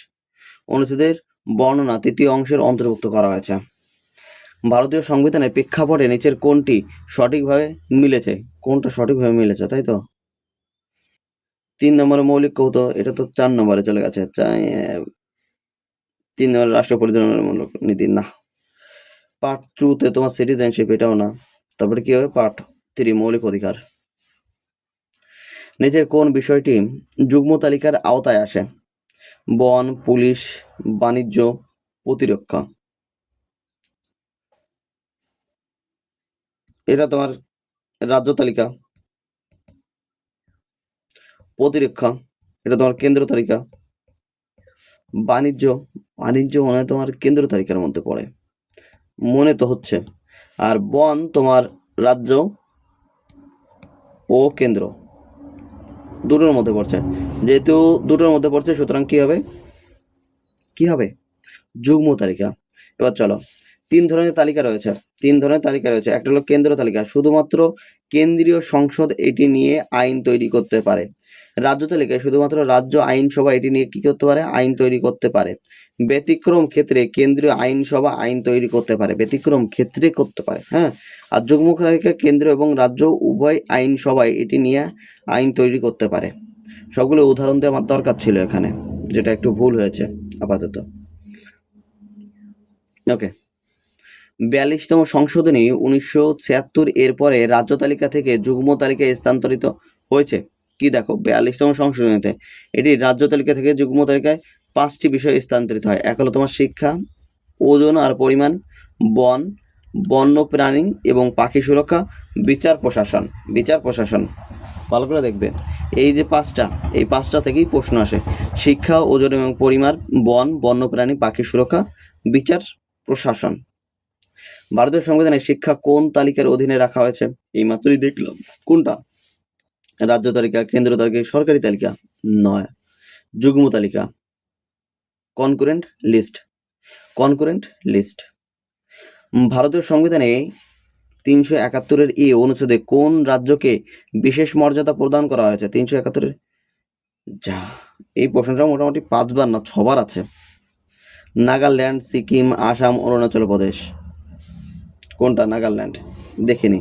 অনুচ্ছেদের বর্ণনা তৃতীয় অংশের অন্তর্ভুক্ত করা হয়েছে। ভারতীয় সংবিধানের প্রেক্ষাপটে নিচের কোনটি সঠিকভাবে মিলেছে? কোনটা সঠিকভাবে মিলেছে, তাই তো? 3 নম্বরে মৌলিক কৌত, এটা তো 4 নম্বরে চলে গেছে। 3 নম্বরে রাষ্ট্র পরিচালনামূলক নীতি, না। পার্ট 2-তে তোমার সিটিজেনশিপ, এটাও না। তারপরে কি হবে? পার্ট 3 মৌলিক অধিকার। নিচের কোন বিষয়টি যুগ্ম তালিকার আওতায় আসে? বন, পুলিশ, বাণিজ্য, প্রতিরক্ষা। এটা তোমার রাজ্য তালিকা। প্রতিরক্ষা এটা তোমার কেন্দ্র তালিকা। বাণিজ্য মনে হয় তোমার কেন্দ্র তালিকার মধ্যে পড়ে, মনে তো হচ্ছে। আর বন তোমার রাজ্য ও কেন্দ্র দুটোর মধ্যে পড়ছে। যেহেতু দুটোর মধ্যে পড়ছে, সুতরাং কি হবে? যুগ্ম তালিকা। এবার চলো, 3 ধরনের তালিকা রয়েছে। একটা হলো কেন্দ্র তালিকা, শুধুমাত্র কেন্দ্রীয় সংসদ এটি নিয়ে আইন তৈরি করতে পারে। রাজ্য তালিকায় শুধুমাত্র রাজ্য আইনসভা এটি নিয়ে কি করতে পারে? আইন তৈরি করতে পারে। ব্যতিক্রম ক্ষেত্রে কেন্দ্রীয় আইনসভা আইন তৈরি করতে পারে, ব্যতিক্রম ক্ষেত্রে করতে পারে। হ্যাঁ। আর যুগ্ম তালিকা কেন্দ্র এবং রাজ্য উভয় আইনসভায় এটি নিয়ে আইন তৈরি করতে পারে। সবগুলো উদাহরণ দিয়ে আমার দরকার ছিল এখানে, যেটা একটু ভুল হয়েছে আপাতত। ওকে। 42তম সংশোধনী 1976 এর পরে রাজ্য তালিকা থেকে যুগ্ম তালিকায় স্থানান্তরিত হয়েছে। কি দেখো, 42তম সংশোধনীতে এটি রাজ্য তালিকা থেকে যুগ্ম তালিকায় 5টি বিষয় স্থানান্তরিত হয়। এক হলো তোমার শিক্ষা, ওজন আর পরিমাণ, বন, বন্যপ্রাণী এবং পাখি সুরক্ষা, বিচার প্রশাসন। ভালো করে দেখবে, এই যে 5টা, এই 5টা থেকেই প্রশ্ন আসে। শিক্ষা, ওজন এবং পরিমাণ, বন, বন্যপ্রাণী, পাখি সুরক্ষা, বিচার প্রশাসন। ভারতীয় সংবিধানে শিক্ষা কোন তালিকার অধীনে রাখা হয়েছে? এই মাত্রই দেখলাম। কোনটা? রাজ্য তালিকা, কেন্দ্র তালিকা, সরকারি তালিকা নয়, যুগ্ম তালিকা, কনকারেন্ট লিস্ট। ভারতীয় সংবিধানে 371-এর এ অনুচ্ছেদে কোন রাজ্যকে বিশেষ মর্যাদা প্রদান করা হয়েছে? 371-এর এই প্রশ্নটা মোটামুটি 5 বার না 6 বার আছে। নাগাল্যান্ড, সিকিম, আসাম, অরুণাচল প্রদেশ। কোনটা? নাগাল্যান্ড। দেখে নি।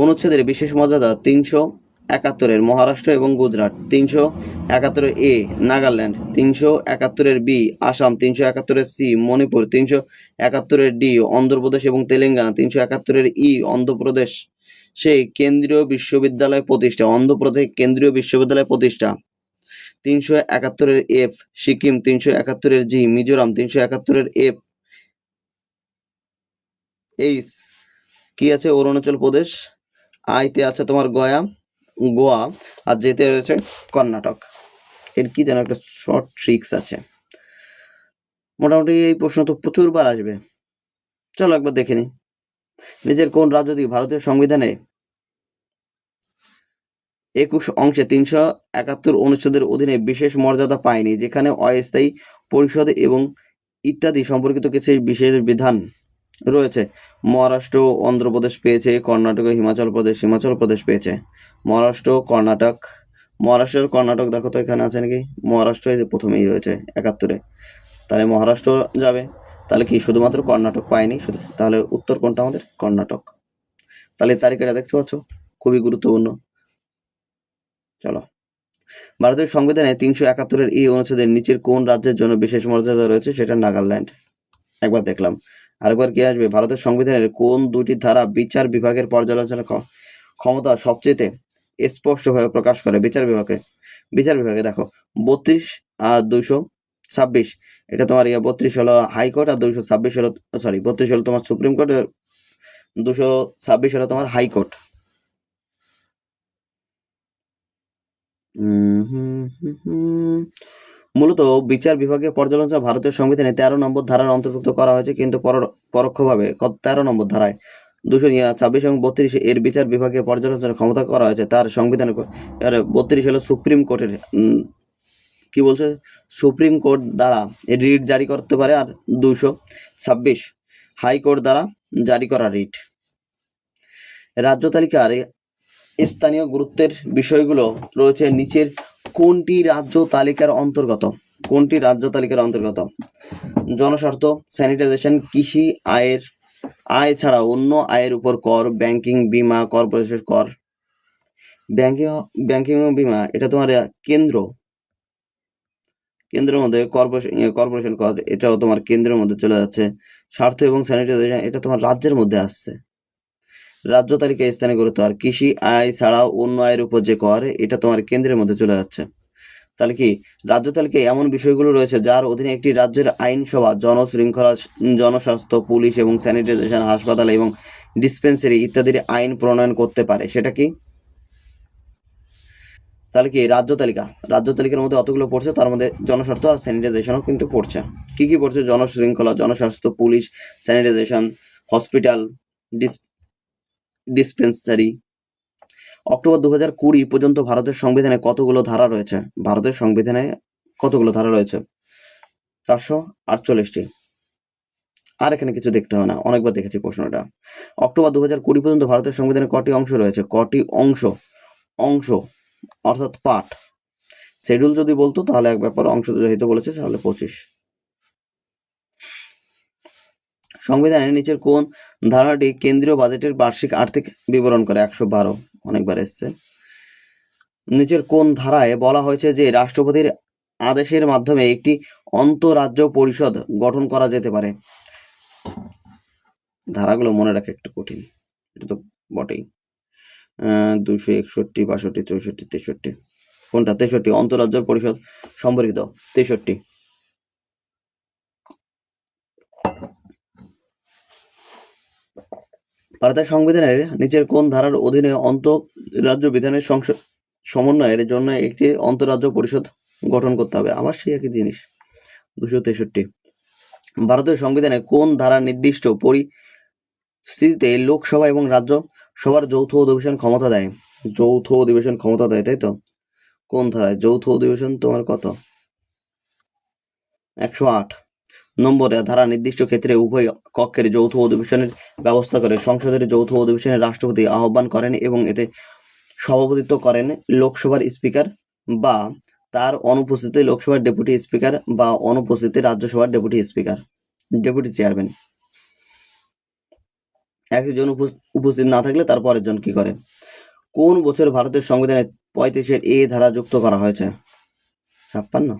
অনুচ্ছেদের বিশেষ মর্যাদা 371-এর মহারাষ্ট্র এবং গুজরাট, 371-এর এ নাগাল্যান্ড, 371-এর বি আসাম, 371-এর সি মণিপুর, 371-এর ডি অন্ধ্রপ্রদেশ এবং তেলেঙ্গানা, 371-এর ই অন্ধ্রপ্রদেশ সেই কেন্দ্রীয় বিশ্ববিদ্যালয় প্রতিষ্ঠা, অন্ধ্রপ্রদেশ কেন্দ্রীয় বিশ্ববিদ্যালয় প্রতিষ্ঠা, 371-এর এফ সিকিম, 371-এর জি মিজোরাম, 371-এর এফ এইচ কি আছে অরুণাচল প্রদেশ, আইতে আছে তোমার গোয়া, আর যেতে রয়েছে কর্ণাটক। এর কি যেন একটা শর্ট ট্রিক্স আছে। মোটামুটি এই প্রশ্ন তো প্রচুরবার আসবে, চলো একবার দেখে নি। নিজের কোন রাজ্য থেকে ভারতীয় সংবিধানে 21 অংশে 371 অনুচ্ছেদের অধীনে বিশেষ মর্যাদা পায়নি, যেখানে অস্থায়ী পরিষদ এবং ইত্যাদি সম্পর্কিত কিছু বিশেষ বিধান রয়েছে? মহারাষ্ট্র, অন্ধ্রপ্রদেশ পেয়েছে, কর্ণাটক, হিমাচল প্রদেশ পেয়েছে। মহারাষ্ট্রের কর্ণাটক দেখো তো এখানে আছে নাকি? মহারাষ্ট্র এই যে প্রথমেই রয়েছে 71-এ, তাহলে মহারাষ্ট্র যাবে। তাহলে কি শুধুমাত্র কর্ণাটক পায়নি? শুধু তাহলে উত্তর কোনটা আমাদের? কর্ণাটক। তাহলে তালিকাটা দেখতে পাচ্ছ, খুবই গুরুত্বপূর্ণ। চলো, ভারতের সংবিধানে 371-এর এই অনুচ্ছেদের নিচের কোন রাজ্যের জন্য বিশেষ মর্যাদা রয়েছে? সেটা নাগাল্যান্ড। একবার দেখলাম, আরেকবার কি আসবে? ভারতের সংবিধানের কোন দুটি ধারা বিচার বিভাগের পর্যালোচনা ক্ষমতা সবচেয়ে স্পষ্টভাবে প্রকাশ করে? বিচার বিভাগে দেখো 32 আর 226, এটা তোমার 32 হলো হাইকোর্ট আর 226 হলো, সরি 32 হলো তোমার সুপ্রিম কোর্ট, 226 হলো তোমার হাইকোর্ট। মূলত বিচার বিভাগীয় পর্যালোচনা ভারতের সংবিধানে 13 নম্বর ধারার অন্তর্ভুক্ত করা হয়েছে, কিন্তু পরোক্ষভাবে 13 নম্বর ধারায় 226 এবং 32 এর বিচার বিভাগীয় পর্যালোচনার ক্ষমতা করা হয়েছে তার সংবিধানের। 32 হলো সুপ্রিম কোর্টের, কি বলছে, সুপ্রিম কোর্ট দ্বারা রিট জারি করতে পারে, আর 226 হাইকোর্ট দ্বারা জারি করা রিট। রাজ্য তালিকার স্থানীয় গুরুত্বের বিষয়গুলো রয়েছে নিচের কোনটি রাজ্য তালিকার অন্তর্গত? জনস্বার্থ, স্যানিটাইজেশন, কৃষি, আয় ছাড়া অন্য আয়ের উপর কর, ব্যাংকিং, বীমা, কর্পোরেশন কর। ব্যাংকিং ও বীমা এটা তোমার কেন্দ্রের মধ্যে, কর্পোরেশন কর এটাও তোমার কেন্দ্রের মধ্যে চলে যাচ্ছে। স্বার্থ এবং স্যানিটাইজেশন এটা তোমার রাজ্যের মধ্যে আসছে। রাজ্য তালিকায় স্থানে গুরুত্ব, আর কৃষি আয় ছাড়াও অন্য আয়ের উপর যে কর এটা তোমার কেন্দ্রের মধ্যে চলে যাচ্ছে। তাহলে কি রাজ্য তালিকায় এমন বিষয়গুলো রয়েছে যার অধীনে একটি রাজ্যের আইনসভা জনশৃঙ্খলা, জনস্বাস্থ্য, পুলিশ এবং স্যানিটাইজেশন, হাসপাতাল এবং ডিসপেন্সারি ইত্যাদির আইন প্রণয়ন করতে পারে, সেটা কি? তাহলে কি রাজ্য তালিকার মধ্যে অতগুলো পড়ছে, তার মধ্যে জনস্বার্থ আর স্যানিটাইজেশনও কিন্তু পড়ছে। কি কি পড়ছে? জনশৃঙ্খলা, জনস্বাস্থ্য, police, sanitisation, hospital, dispensary. October 2020 পর্যন্ত ভারতের সংবিধানে কতগুলো ধারা রয়েছে? 448টি। আর এখানে কিছু দেখতে হবে না, অনেকবার দেখেছি প্রশ্নটা। অক্টোবর 2020 পর্যন্ত ভারতের সংবিধানে কটি অংশ রয়েছে? অংশ অর্থাৎ পার্ট। শিডিউল যদি বলতো তাহলে এক ব্যাপার, অংশ যেহেতু বলেছে তাহলে 25। সংবিধানের নিচের কোন ধারাটি কেন্দ্রীয় বাজেটের বার্ষিক আর্থিক বিবরণ করে? 112, অনেকবার এসছে। নিচের কোন ধারায় বলা হয়েছে যে রাষ্ট্রপতির আদেশের মাধ্যমে একটি আন্তঃরাজ্য পরিষদ গঠন করা যেতে পারে? ধারাগুলো মনে রাখা একটু কঠিন, এটা তো বটেই। 261, 62, 64, 63, কোনটা? 63, আন্তঃরাজ্য পরিষদ সম্পর্কিত 63। ভারতের সংবিধানের নিচের কোন ধারার অধীনে আন্তঃরাজ্য বিধানের সমন্বয়ের জন্য একটি আন্তঃরাজ্য পরিষদ গঠন করতে হবে? আবার সেই একই জিনিস, 263। ভারতের সংবিধানে কোন ধারা নির্দিষ্ট পরিস্থিতিতে লোকসভা এবং রাজ্যসভার যৌথ অধিবেশন ক্ষমতা দেয়? তাই তো? কোন ধারায়? যৌথ অধিবেশন তোমার কত? 108 নম্বরে ধারা নির্দিষ্ট ক্ষেত্রে উভয় কক্ষের যৌথ অধিবেশনের ব্যবস্থা করে। সংসদের যৌথ অধিবেশনে রাষ্ট্রপতি আহ্বান করেন এবং এতে সভাপতিত্ব করেন লোকসভার স্পিকার বা তার অনুপস্থিতিতে লোকসভার ডেপুটি স্পিকার বা অনুপস্থিতিতে রাজ্যসভার ডেপুটি চেয়ারম্যান। একজন উপস্থিত না থাকলে তার পরের জন কি করে? কোন বছর ভারতের সংবিধানে 35-এর এ ধারা যুক্ত করা হয়েছে? 54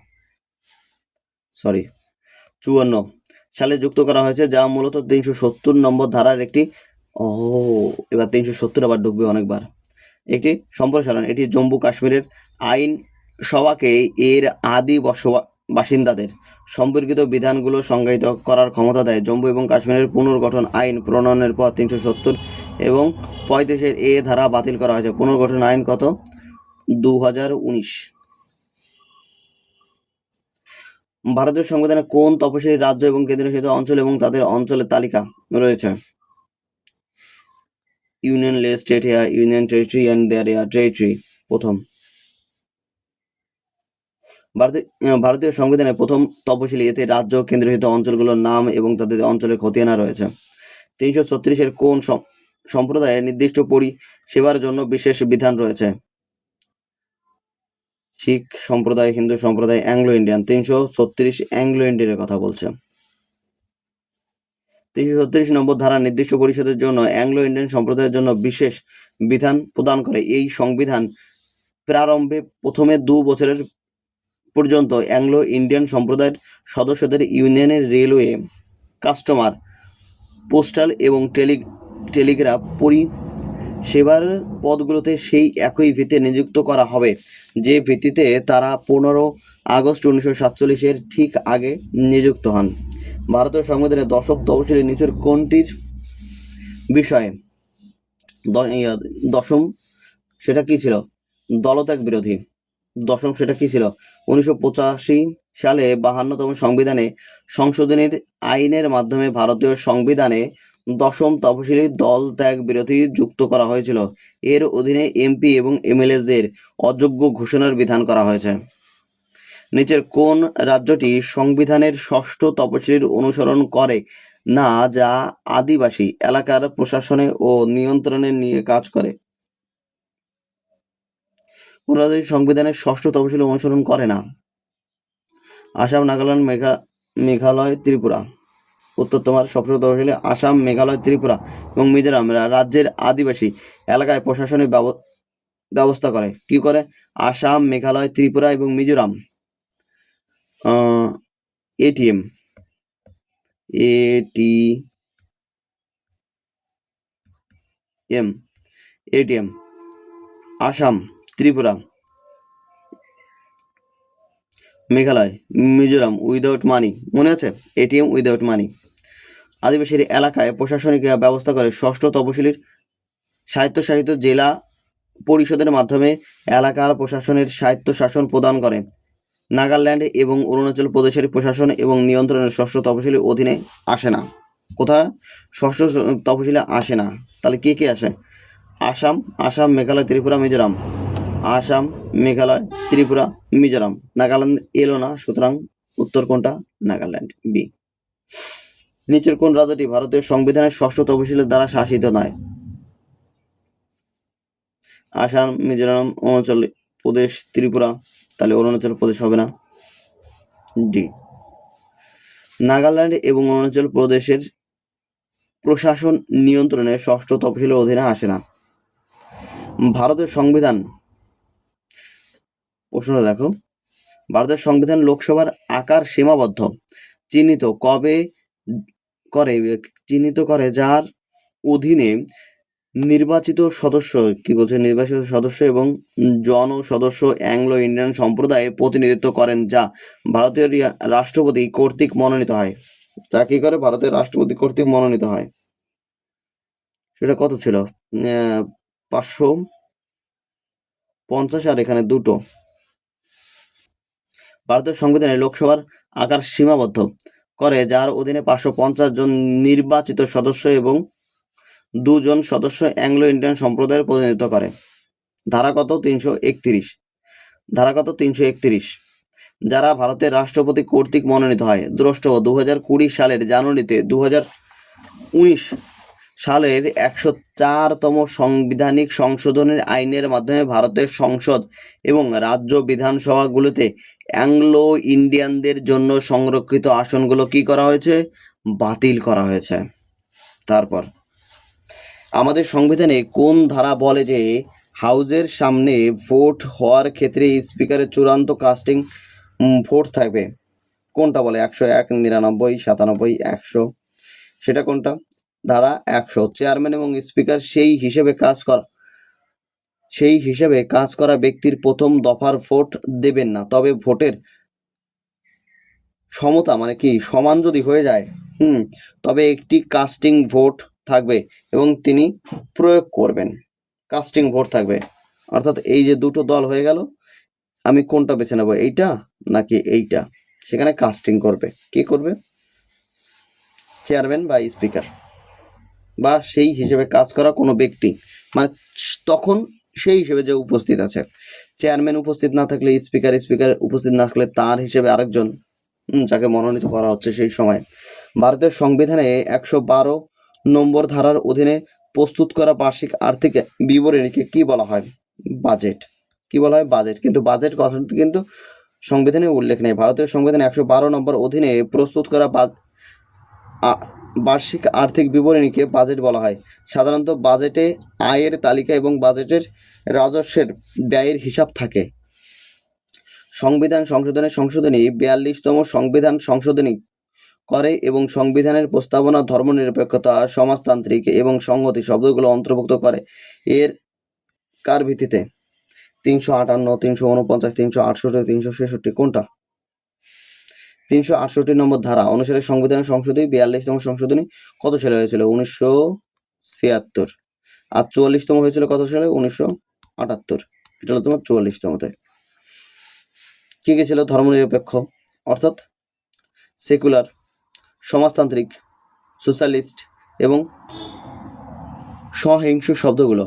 সালে যুক্ত করা হয়েছে, যা মূলত 370 নম্বর ধারার একটি এবার 370 আবার ঢুকবে অনেকবার। একটি সম্প্রসারণ। এটি জম্মু কাশ্মীরের আইন সভাকে এর আদি বাসিন্দাদের সম্পর্কিত বিধানগুলো সংজ্ঞায়িত করার ক্ষমতা দেয়। জম্মু এবং কাশ্মীরের পুনর্গঠন আইন প্রণয়নের পর 370 এবং 35-এর এ ধারা বাতিল করা হয়েছে। পুনর্গঠন আইন কত? 2019। ভারতীয় সংবিধানে কোন তপশিলি রাজ্য এবং কেন্দ্রশাসিত অঞ্চল এবং তাদের অঞ্চলের তালিকা রয়েছে? Union less state here, union territory and their air territory. প্রথম। ভারতীয় সংবিধানে প্রথম তপশিলি, এতে রাজ্য কেন্দ্রশাসিত অঞ্চলগুলোর নাম এবং তাদের অঞ্চলের খতিয়ানা রয়েছে। 336-এর কোন সম্প্রদায়ের নির্দিষ্ট পরিষেবার জন্য বিশেষ বিধান রয়েছে? শিখ সম্প্রদায়, হিন্দু সম্প্রদায়, অ্যাংলো ইন্ডিয়ান। 336 অ্যাংলো ইন্ডিয়ানের কথা বলছে। 336 নম্বর ধারা নির্দিষ্ট পরিষদের জন্য অ্যাংলো ইন্ডিয়ান সম্প্রদায়ের জন্য বিশেষ বিধান প্রদান করে। এই সংবিধান প্রারম্ভে প্রথমে 2 বছরের পর্যন্ত অ্যাংলো ইন্ডিয়ান সম্প্রদায়ের সদস্যদের ইউনিয়নের রেলওয়ে, কাস্টমার, পোস্টাল এবং টেলিগ্রাফ পরিষেবার পদগুলোতে সেই একই ভিত্তিতে নিযুক্ত করা হবে যে ভিত্তিতে তারা 15 আগস্ট 1947-এর ঠিক আগে নিযুক্ত হন। ভারতীয় সংবিধানের দশম তফসিলে নিচের কোনটির বিষয়ে? দশম সেটা কি ছিল? দলত্যাগ বিরোধী। দশম সেটা কি ছিল? 1985 সালে 52তম সংবিধানে সংশোধনীর আইনের মাধ্যমে ভারতীয় সংবিধানে দশম তফসিলি দল ত্যাগ বিরোধী যুক্ত করা হয়েছিল। এর অধীনে এমপি এবং এমএলএদের অযোগ্য ঘোষণার বিধান করা হয়েছে। নিচের কোন রাজ্যটি সংবিধানের ষষ্ঠ তফসিলির অনুসরণ করে না, যা আদিবাসী এলাকার প্রশাসনে ও নিয়ন্ত্রণে নিয়ে কাজ করে? কোন রাজ্য সংবিধানের ষষ্ঠ তফসিল অনুসরণ করে না? আসাম, নাগাল্যান্ড, মেঘালয়, ত্রিপুরা। উত্তর তোমার ষষ্ঠ তফসিলে আসাম, মেঘালয়, ত্রিপুরা এবং মিজোরাম রাজ্যের আদিবাসী এলাকায় প্রশাসনিক ব্যবস্থা করে। কি করে? আসাম, মেঘালয়, ত্রিপুরা এবং মিজোরাম। এটিএম আসাম, ত্রিপুরা, মেঘালয়, মিজোরাম উইদাউট মানি। মনে আছে? এটিএম উইদাউট মানি। আদিবাসীর এলাকায় প্রশাসনিক ব্যবস্থা করে। ষষ্ঠ তফসিলির স্বায়ত্তশাসিত জেলা পরিষদের মাধ্যমে এলাকার প্রশাসনের স্বায়ত্তশাসন প্রদান করে। নাগাল্যান্ড এবং অরুণাচল প্রদেশের প্রশাসন এবং নিয়ন্ত্রণের ষষ্ঠ তফসিলের অধীনে আসে না। কোথায়? ষষ্ঠ তফসিলে আসে না। তাহলে কে কে আসে? আসাম, মেঘালয়, ত্রিপুরা, মিজোরাম। আসাম, মেঘালয়, ত্রিপুরা, মিজোরাম। নাগাল্যান্ড এলো না, সুতরাং উত্তর কোনটা? নাগাল্যান্ড, বি। নিচের কোন রাজ্যটি ভারতীয় সংবিধানের ষষ্ঠ তফসিলের দ্বারা শাসিত নয়? আসাম, মিজোরাম, অরুণাচল প্রদেশ, ত্রিপুরা। তাহলে অরুণাচল প্রদেশ হবে না, ডি। নাগাল্যান্ড এবং অরুণাচল প্রদেশের প্রশাসন নিয়ন্ত্রণে ষষ্ঠ তফসিলের অধীনে আসে না। ভারতের সংবিধান, প্রশ্নটা দেখো, ভারতের সংবিধান লোকসভার আকার সীমাবদ্ধ চিহ্নিত করে যার অধীনে নির্বাচিত সদস্য, কি বলছে? নির্বাচিত সদস্য এবং জন সদস্য অ্যাংলো ইন্ডিয়ান সম্প্রদায়ে প্রতিনিধিত্ব করেন, যা ভারতীয় রাষ্ট্রপতি কর্তৃক মনোনীত হয়। তা কি করে? ভারতের রাষ্ট্রপতি কর্তৃক মনোনীত হয়। সেটা কত ছিল? 550 আর এখানে 2। ভারতের সংবিধানে লোকসভার আকার সীমাবদ্ধ করে যার অধীনে 550 জন নির্বাচিত সদস্য এবং 2 জন সদস্য অ্যাংলো ইন্ডিয়ান সম্প্রদায়ের প্রতিনিধিত্ব করে। ধারা কত? 331। ধারা কত? 331। যারা ভারতের রাষ্ট্রপতি কর্তৃক মনোনীত হয়। দ্রষ্টব্য, 2020 সালের জানুয়ারিতে 2019 সালের 104তম সাংবিধানিক সংশোধনের আইনের মাধ্যমে ভারতের সংসদ এবং রাজ্য বিধানসভাগুলোতে অ্যাংলো ইন্ডিয়ানদের জন্য সংরক্ষিত আসনগুলো কি করা হয়েছে? বাতিল করা হয়েছে। তারপর আমাদের সংবিধানে কোন ধারা বলে যে হাউজের সামনে ভোট হওয়ার ক্ষেত্রে স্পিকারের চূড়ান্ত কাস্টিং ভোট থাকবে? কোনটা বলে? 101, 99, 97, 100? সেটা কোনটা? ধারা 100। চেয়ারম্যান এবং স্পিকার সেই হিসেবে কাজ করা ব্যক্তির প্রথম দফার ভোট দেবেন না, তবে ভোটের সমতা মানে কি সমান যদি হয়ে যায় তবে একটি কাস্টিং ভোট থাকবে এবং তিনি প্রয়োগ করবেন। কাস্টিং ভোট থাকবে, অর্থাৎ এই যে দুটো দল হয়ে গেল, আমি কোনটা বেছে নেব, এইটা নাকি এইটা? সেখানে কাস্টিং করবে। কে করবে? চেয়ারম্যান বা স্পিকার বা সেই হিসেবে কাজ করা কোনো ব্যক্তি, মানে তখন সেই হিসেবে যে উপস্থিত আছে। চেয়ারম্যান উপস্থিত না থাকলে স্পিকার উপস্থিত না থাকলে তার হিসেবে আরেকজন যাকে মনোনীত করা হচ্ছে সেই সময়। ভারতের সংবিধানে 112 নম্বর ধারার অধীনে প্রস্তুত করা বার্ষিক আর্থিক বিবরণীকে কি বলা হয়? বাজেট। কি বলা হয়? বাজেট। কিন্তু বাজেট কথাটি কিন্তু সংবিধানে উল্লেখ নেই। ভারতীয় সংবিধানে 112 নম্বর অধীনে প্রস্তুত করা বার্ষিক আর্থিক বিবরণীকে বাজেট বলা হয়। সাধারণত বাজেটে আয়ের তালিকা এবং বাজেটের রাজস্বের ব্যয়ের হিসাব থাকে। সংবিধান সংশোধনী 42তম সংবিধান সংশোধনী করে এবং সংবিধানের প্রস্তাবনা ধর্মনিরপেক্ষতা, সমাজতান্ত্রিক এবং সংহতি শব্দগুলো অন্তর্ভুক্ত করে। এর কার ভিত্তিতে? 358, 349, 368, 366 কোনটা? 368 নম্বর ধারা অনুসারে সংবিধানের সংশোধনী 42তম সংশোধনী কত সালে হয়েছিল? 1976। আর 44তম হয়েছিল কত সালে? 1978। এটা হলো তোমার 44তমতে। কি কি ছিল? ধর্মনিরপেক্ষ অর্থাৎ সেকুলার, সমাজতান্ত্রিক, সোশ্যালিস্ট এবং সহিংস শব্দগুলো।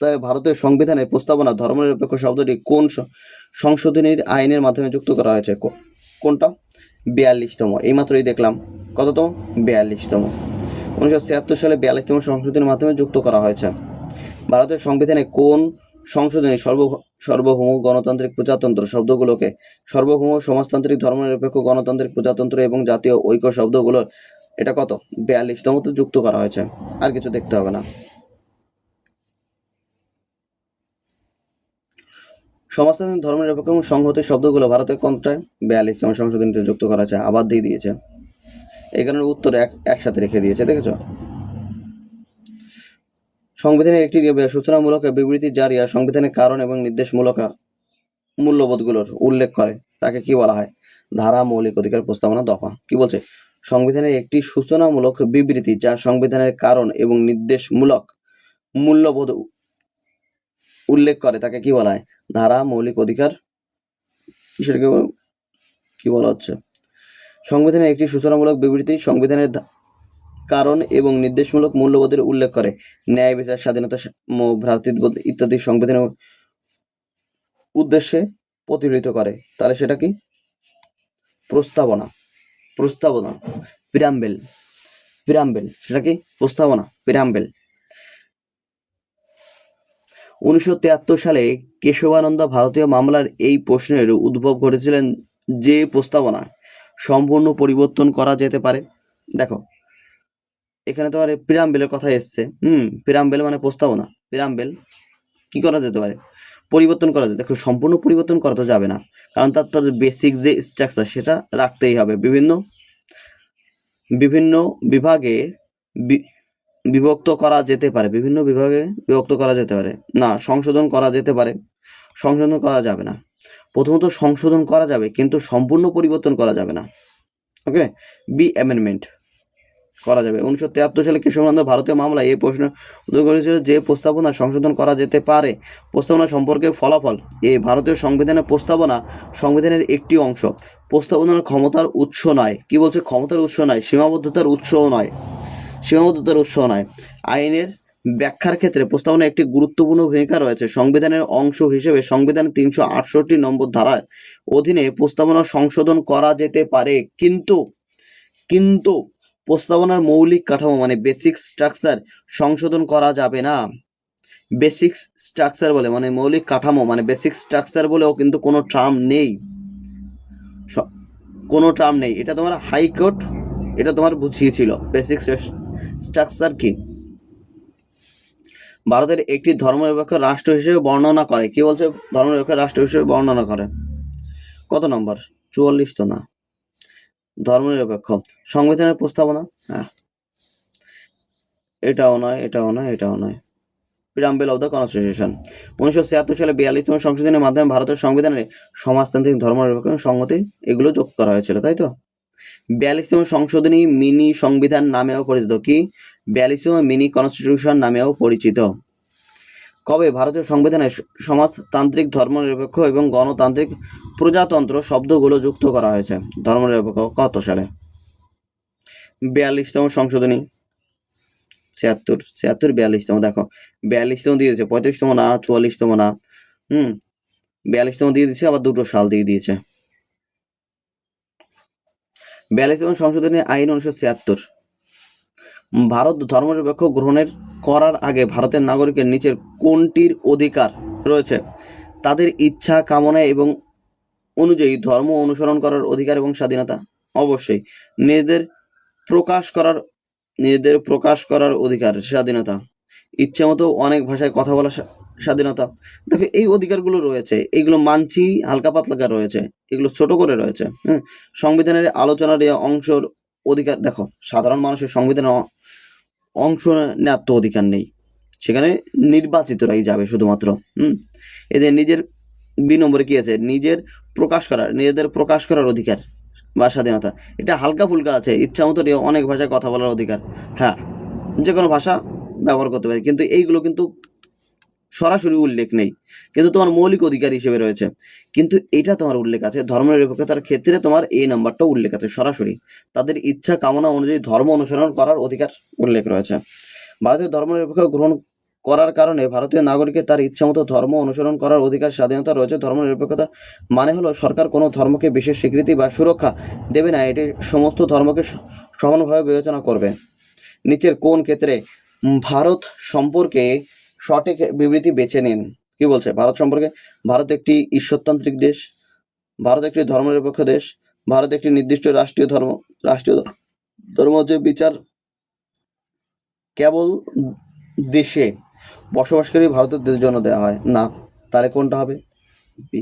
তবে ভারতের সংবিধানের প্রস্তাবনা ধর্মনিরপেক্ষ শব্দটি কোন সংশোধনীর আইনের মাধ্যমে যুক্ত করা হয়েছে? কোনটা? 42তম। এইমাত্রই দেখলাম। কততম? 42তম। 1976 সালে 42তম সংশোধনীর মাধ্যমে যুক্ত করা হয়েছে। ভারতের সংবিধানে কোন সংশোধনী সার্বভৌম, গণতান্ত্রিক, প্রজাতন্ত্র শব্দগুলোকে সার্বভৌম, সমাজতান্ত্রিক, ধর্মনিরপেক্ষ, গণতান্ত্রিক, প্রজাতন্ত্র এবং জাতীয় ঐক্য শব্দগুলোর এটা কত? 42তমতে যুক্ত করা হয়েছে। আর কিছু দেখতে হবে না। সমাজতান্ত্রিক, ধর্মনিরপেক্ষ এবং সংহতি শব্দগুলো ভারতের কোনটায়? 42তম সংশোধনীতে যুক্ত করা হয়েছে। আবার দিয়ে দিয়েছে, এই কারণে উত্তর একসাথে রেখে দিয়েছে। দেখেছো? সংবিধানের একটি সূচনামূলক বিবৃতি জারি আর সংবিধানের কারণ এবং নির্দেশমূলক মূল্যবোধগুলোর উল্লেখ করে তাকে কি বলা হয়? ধারা, মৌলিক অধিকার, প্রস্তাবনা, দফা। কি বলছে? সংবিধানের একটি সূচনামূলক বিবৃতি যা সংবিধানের কারণ এবং নির্দেশমূলক মূল্যবোধ উল্লেখ করে তাকে কি বলা হয়? ধারা, মৌলিক অধিকার, সেটাকে কি বলা হচ্ছে? সংবিধানের একটি সূচনামূলক বিবৃতি সংবিধানের কারণ এবং নির্দেশমূলক মূল্যবোধের উল্লেখ করে। ন্যায়, বিচার, স্বাধীনতা, ভ্রাতৃত্ববোধ ইত্যাদি সংবিধানের উদ্দেশ্যে প্রতিফলিত করে। তাহলে সেটা কি? প্রস্তাবনা। প্রিয়াম্বেল। সেটা কি? প্রস্তাবনা, প্রিয়াম্বেল। 1973 সালে কেশবানন্দ ভারতীয় মামলার এই প্রশ্নের উদ্ভব ঘটেছিলেন যে প্রস্তাবনা সম্পূর্ণ পরিবর্তন করা যেতে পারে। দেখো এখানে তোমার প্রিয়াম্বেলের কথা এসছে। প্রিয়াম্বেল মানে প্রস্তাবনা। প্রিয়াম্বেল কি করা যেতে পারে? পরিবর্তন করা যায়। দেখো সম্পূর্ণ পরিবর্তন করা তো যাবে না, কারণ তার বেসিক যে স্ট্রাকচার সেটা রাখতেই হবে। বিভিন্ন বিভাগে বিভক্ত করা যেতে পারে। বিভিন্ন বিভাগে বিভক্ত করা যেতে পারে না, সংশোধন করা যেতে পারে। সংশোধন করা যাবে না। প্রথমত সংশোধন করা যাবে কিন্তু সম্পূর্ণ পরিবর্তন করা যাবে না। ওকে, বি অ্যামেন্ডমেন্ট করা যাবে। 1973 সালে কেশবানন্দ ভারতীয় মামলায় এই প্রশ্ন উদ্ভব করেছিল যে প্রস্তাবনা সংশোধন করা যেতে পারে। প্রস্তাবনা সম্পর্কে ফলাফল। এই ভারতীয় সংবিধানের প্রস্তাবনা সংবিধানের একটি অংশ। প্রস্তাবনার ক্ষমতার উৎস নয়। কি বলছে? ক্ষমতার উৎস নয়, সীমাবদ্ধতার উৎসও নয়। আইনের ব্যাখ্যার ক্ষেত্রে প্রস্তাবনা একটি গুরুত্বপূর্ণ ভূমিকা রয়েছে। সংবিধানের অংশ হিসেবে সংবিধানের 368 নম্বর ধারার অধীনে প্রস্তাবনা সংশোধন করা যেতে পারে, কিন্তু প্রস্তাবনার মৌলিক কাঠামো মানে বেসিক স্ট্রাকচার সংশোধন করা যাবে না। বেসিক স্ট্রাকচার বলে মানে মৌলিক কাঠামো মানে বেসিক স্ট্রাকচার বলেও কিন্তু কোনো টার্ম নেই। এটা তোমার হাইকোর্ট এটা তোমার বুঝিয়েছিল। বেসিক স্ট্রাকচার কি? ভারতের একটি ধর্মনিরপেক্ষ রাষ্ট্র হিসেবে বর্ণনা করে। কি বলছে? ধর্মনিরপেক্ষ রাষ্ট্র হিসেবে বর্ণনা করে। কত নম্বর? 44 তো না। ধর্মনিরপেক্ষ সংবিধানের প্রস্তাবনা, হ্যাঁ, এটাও নয়, এটাও নয়, এটাও নয়। প্রিয়াম্বেল অফ দ্য কনস্টিটিউশন 1976 সালে 42তম সংশোধনের মাধ্যমে ভারতের সংবিধানে সমাজতান্ত্রিক ধর্মনিরপেক্ষ সংহতি এগুলো যোগ করা হয়েছিল, তাই তো? 42তম সংশোধনী মিনি সংবিধান নামেও পরিচিত। কি? 42তম মিনি কনস্টিটিউশন নামেও পরিচিত। কবে ভারতীয় সংবিধানে সমাজতান্ত্রিক ধর্মনিরপেক্ষ এবং গণতান্ত্রিক প্রজাতন্ত্র শব্দগুলো যুক্ত করা হয়েছে? ধর্মনিরপেক্ষ কত সালে? 42তম সংশোধনী। 76 42তম, দেখো 42তম দিয়ে দিয়েছে, 35তম না, 44তম না, 42তম দিয়ে দিয়েছে, আবার দুটো সাল দিয়ে দিয়েছে। 42তম সংশোধনী আইন 1976। ভারত ধর্মনিরপেক্ষ গ্রহণের করার আগে ভারতের নাগরিকের নিচের কোনটির অধিকার রয়েছে? তাদের ইচ্ছা কামনা এবং অনুযায়ী ধর্ম অনুসরণ করার অধিকার এবং স্বাধীনতা। অবশ্যই নিজেদের প্রকাশ করার অধিকার, স্বাধীনতা। ইচ্ছে মতো অনেক ভাষায় কথা বলার স্বাধীনতা। দেখো এই অধিকারগুলো রয়েছে, এগুলো মানছি, হালকা পাতলা রয়েছে, এগুলো ছোট করে রয়েছে। সংবিধানের আলোচনার অংশের অধিকার দেখো, সাধারণ মানুষের সংবিধানে অংশ নেওয়ার তো অধিকার নেই, সেখানে নির্বাচিতরাই যাবে শুধুমাত্র। এদের নিজের 2 নম্বরে কি আছে? নিজেদের প্রকাশ করার অধিকার বা স্বাধীনতা। এটা হালকা ফুলকা আছে, ইচ্ছা মতো অনেক ভাষায় কথা বলার অধিকার, হ্যাঁ, যে কোনো ভাষা ব্যবহার করতে পারি, কিন্তু এইগুলো কিন্তু সরাসরি উল্লেখ নেই, কিন্তু তোমার মৌলিক অধিকার হিসেবে রয়েছে। কিন্তু এটা তোমার উল্লেখ আছে ধর্মনিরপেক্ষতার ক্ষেত্রে, তোমার এই নাম্বারটা উল্লেখ আছে সরাসরি। তাদের ইচ্ছা কামনা অনুযায়ী ধর্ম অনুসরণ করার অধিকার উল্লেখ রয়েছে। ভারতীয় ধর্মনিরপেক্ষ গ্রহণ করার কারণে ভারতীয় নাগরিকের তার ইচ্ছামতো ধর্ম অনুসরণ করার অধিকার, স্বাধীনতা রয়েছে। ধর্মনিরপেক্ষতা মানে হলো সরকার কোনো ধর্মকে বিশেষ স্বীকৃতি বা সুরক্ষা দেবে না, এটি সমস্ত ধর্মকে সমানভাবে বিবেচনা করবে। নিচের কোন ক্ষেত্রে ভারত সম্পর্কে সঠিক বিবৃতি বেছে নিন? কি বলছে ভারত সম্পর্কে? ভারত একটি ঈশ্বরতান্ত্রিক দেশ, ভারত একটি ধর্মনিরপেক্ষ দেশ, ভারত একটি নির্দিষ্ট রাষ্ট্রীয় ধর্ম যে বিচার কেবল দেশে বসবাসকারী ভারতের জন্য দেওয়া হয় না। তাহলে কোনটা হবে? বি।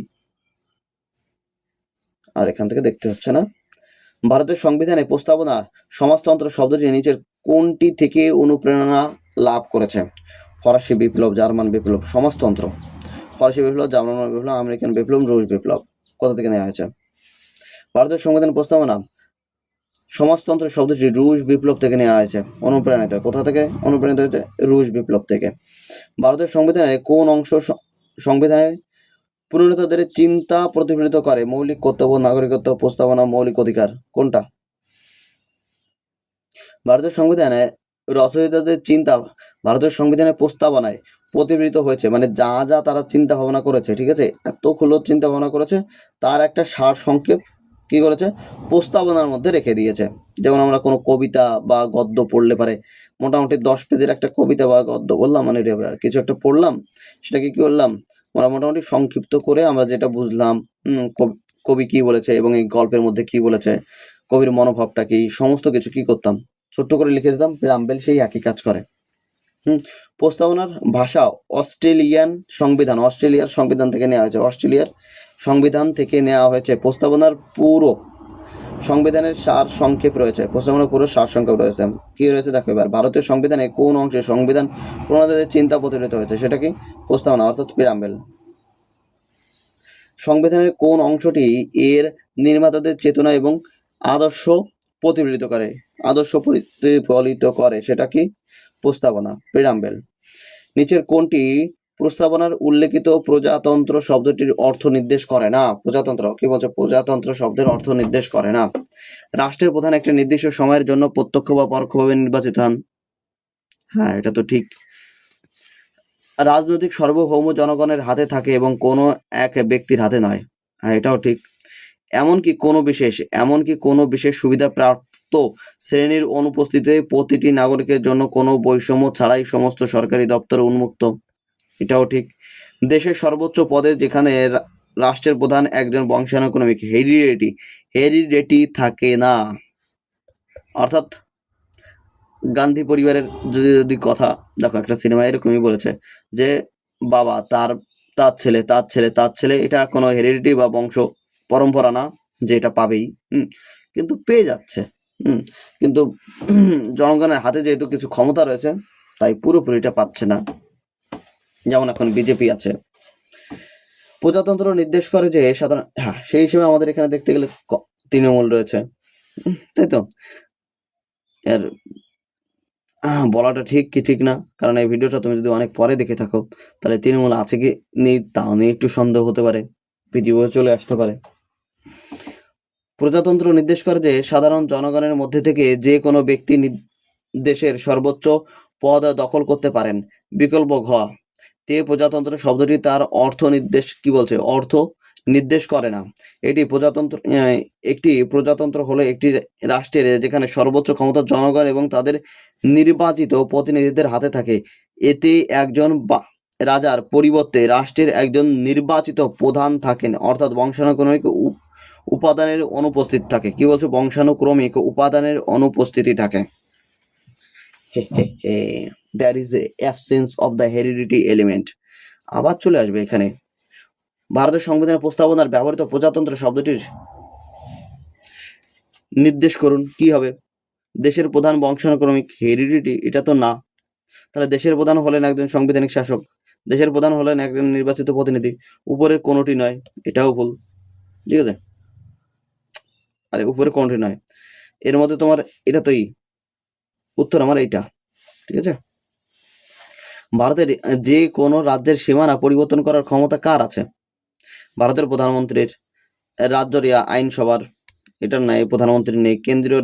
আর এখান থেকে দেখতে হচ্ছে না। ভারতের সংবিধানে প্রস্তাবনা সমাজতন্ত্র শব্দটি নিচের কোনটি থেকে অনুপ্রেরণা লাভ করেছে? ফরাসি বিপ্লব, জার্মান বিপ্লব। সমাজতন্ত্র, ফরাসি বিপ্লব, জার্মান বিপ্লব, আমেরিকান বিপ্লব, রুশ বিপ্লব। কোথা থেকে নেওয়া হয়েছে? ভারতের সংবিধান প্রস্তাবনা সমাজতন্ত্র শব্দটি রুশ বিপ্লব থেকে নেওয়া হয়েছে, অনুপ্রাণিত। কোথা থেকে অনুপ্রাণিত হয়েছে? রুশ বিপ্লব থেকে। ভারতের সংবিধানের কোন অংশ সংবিধানে পরিণতদের চিন্তা প্রতিফলিত করে? মৌলিক কর্তব্য, নাগরিকত্ব, প্রস্তাবনা, মৌলিক অধিকার। কোনটা? ভারতের সংবিধানে রচয়িতাদের চিন্তা ভারতের সংবিধানের প্রস্তাবনায় প্রতিফলিত হয়েছে, মানে যা যা তারা চিন্তা ভাবনা করেছে, ঠিক আছে, এত খোলস চিন্তা ভাবনা করেছে, তার একটা সার সংক্ষেপ কি করেছে? প্রস্তাবনার মধ্যে রেখে দিয়েছে। যেমন আমরা কোনো কবিতা বা গদ্য পড়লে পারে, মোটামুটি 10 পেজের একটা কবিতা বা গদ্য বললাম, মানে কিছু একটা পড়লাম, সেটাকে কি করলাম আমরা মোটামুটি সংক্ষিপ্ত করে আমরা যেটা বুঝলাম, কবি কি বলেছে এবং এই গল্পের মধ্যে কি বলেছে, কবির মনোভাবটা কি, সমস্ত কিছু কি করতাম, ছোট্ট করে লিখে দিতাম। প্রিয়াম্বেল সেই একই কাজ করে। প্রস্তাবনার ভাষা অস্ট্রেলিয়ার সংবিধান থেকে নেওয়া হয়েছে। অস্ট্রেলিয়ার সংবিধান থেকে নেওয়া হয়েছে। প্রস্তাবনার পুরো সংবিধানের সার সংক্ষেপ রয়েছে। প্রস্তাবনার পুরো সার সংক্ষেপ রয়েছে। কি রয়েছে দেখো এবার, ভারতীয় সংবিধানে কোন অংশে সংবিধান প্রণেতাদের চিন্তা প্রতিফলিত হয়েছে? সেটা কি? প্রস্তাবনা, অর্থাৎ প্রিয়াম্বেল। সংবিধানের কোন অংশটি এর নির্মাতাদের চেতনা এবং আদর্শ প্রতিফলিত করে? সেটা কি? প্রস্তাবনা, প্রিয়াম্বেল। নিচের কোনটি প্রস্তাবনার উল্লেখিত প্রজাতন্ত্র শব্দটির অর্থ নির্দেশ করে না? প্রজাতন্ত্র, কি বলছে? প্রজাতন্ত্র শব্দের অর্থ নির্দেশ করে না। রাষ্ট্রের প্রধান একটি নির্দিষ্ট সময়ের জন্য প্রত্যক্ষ বা পরোক্ষভাবে নির্বাচিত হন। হ্যাঁ, এটা তো ঠিক। রাজনৈতিক সার্বভৌম জনগণের হাতে থাকে এবং কোনো এক ব্যক্তির হাতে নয়। হ্যাঁ, এটাও ঠিক। এমনকি কোনো বিশেষ সুবিধা প্রাপ্ত শ্রেণীর অনুপস্থিতিতে প্রতিটি নাগরিকের জন্য কোনো বৈষম্য ছাড়াই সমস্ত সরকারি দপ্তর উন্মুক্ত। এটাও ঠিক। দেশের সর্বোচ্চ পদে যেখানে রাষ্ট্রের প্রধান একজন বংশানুক্রমিক হেরিডিটি থাকে না, অর্থাৎ গান্ধী পরিবারের যদি যদি কথা দেখো, একটা সিনেমা এরকমই বলেছে যে বাবা তার ছেলে, এটা কোনো হেরিডিটি বা বংশ পরম্পরা না যে এটা পাবেই। কিন্তু পেয়ে যাচ্ছে। কিন্তু জনগণের হাতে যেহেতু কিছু ক্ষমতা রয়েছে, তাই পুরোপুরিটা পাচ্ছে না। যেমন এখন বিজেপি আছে। প্রজাতন্ত্র নির্দেশ করে যে সাধারণ, হ্যাঁ, সেই হিসেবে আমাদের এখানে দেখতে গেলে তৃণমূল রয়েছে, তাই তো? এর বলাটা ঠিক কি ঠিক না, কারণ এই ভিডিওটা তুমি যদি অনেক পরে দেখে থাকো, তাহলে তৃণমূল আছে কি নেই তাও নিয়ে একটু সন্দেহ হতে পারে, বিজেপিও চলে আসতে পারে। প্রজাতন্ত্র নির্দেশ করে যে সাধারণ জনগণের মধ্যে থেকে যে কোনো ব্যক্তি দেশের সর্বোচ্চ পদ দখল করতে পারেন। বিকল্প ঘ, প্রজাতন্ত্র শব্দটি তার অর্থ নির্দেশ কি বলছে, অর্থ নির্দেশ করে না। একটি প্রজাতন্ত্র হলো একটি রাষ্ট্রের যেখানে সর্বোচ্চ ক্ষমতা জনগণ এবং তাদের নির্বাচিত প্রতিনিধিদের হাতে থাকে। এতে একজন রাজার পরিবর্তে রাষ্ট্রের একজন নির্বাচিত প্রধান থাকেন, অর্থাৎ বংশানুক্রমিক উপাদানের অনুপস্থিত থাকে। কি বলছো? বংশানুক্রমিক উপাদানের অনুপস্থিতি থাকে। There is a absence of the heredity element. আবার চলে আসবে এখানে। ভারতের সংবিধানের প্রস্তাবনার ব্যবহৃত প্রজাতন্ত্র শব্দটির নির্দেশ করুন। কি হবে? দেশের প্রধান বংশানুক্রমিক, হেরিডিটি এটা তো না। তাহলে দেশের প্রধান হলেন একজন সাংবিধানিক শাসক, দেশের প্রধান হলেন একজন নির্বাচিত প্রতিনিধি। উপরের কোনোটি নয়, এটাও ভুল। ঠিক আছে, আরে উপরের কোনোটি নয়, এর মধ্যে তোমার এটা তোই উত্তর আমার এইটা। ঠিক আছে, ভারতের যে কোনো রাজ্যের সীমানা পরিবর্তন করার ক্ষমতা কার আছে? ভারতের প্রধানমন্ত্রীর। রাজ্যের আইনসভার, এটার নাই, প্রধানমন্ত্রী নেই। কেন্দ্রীয়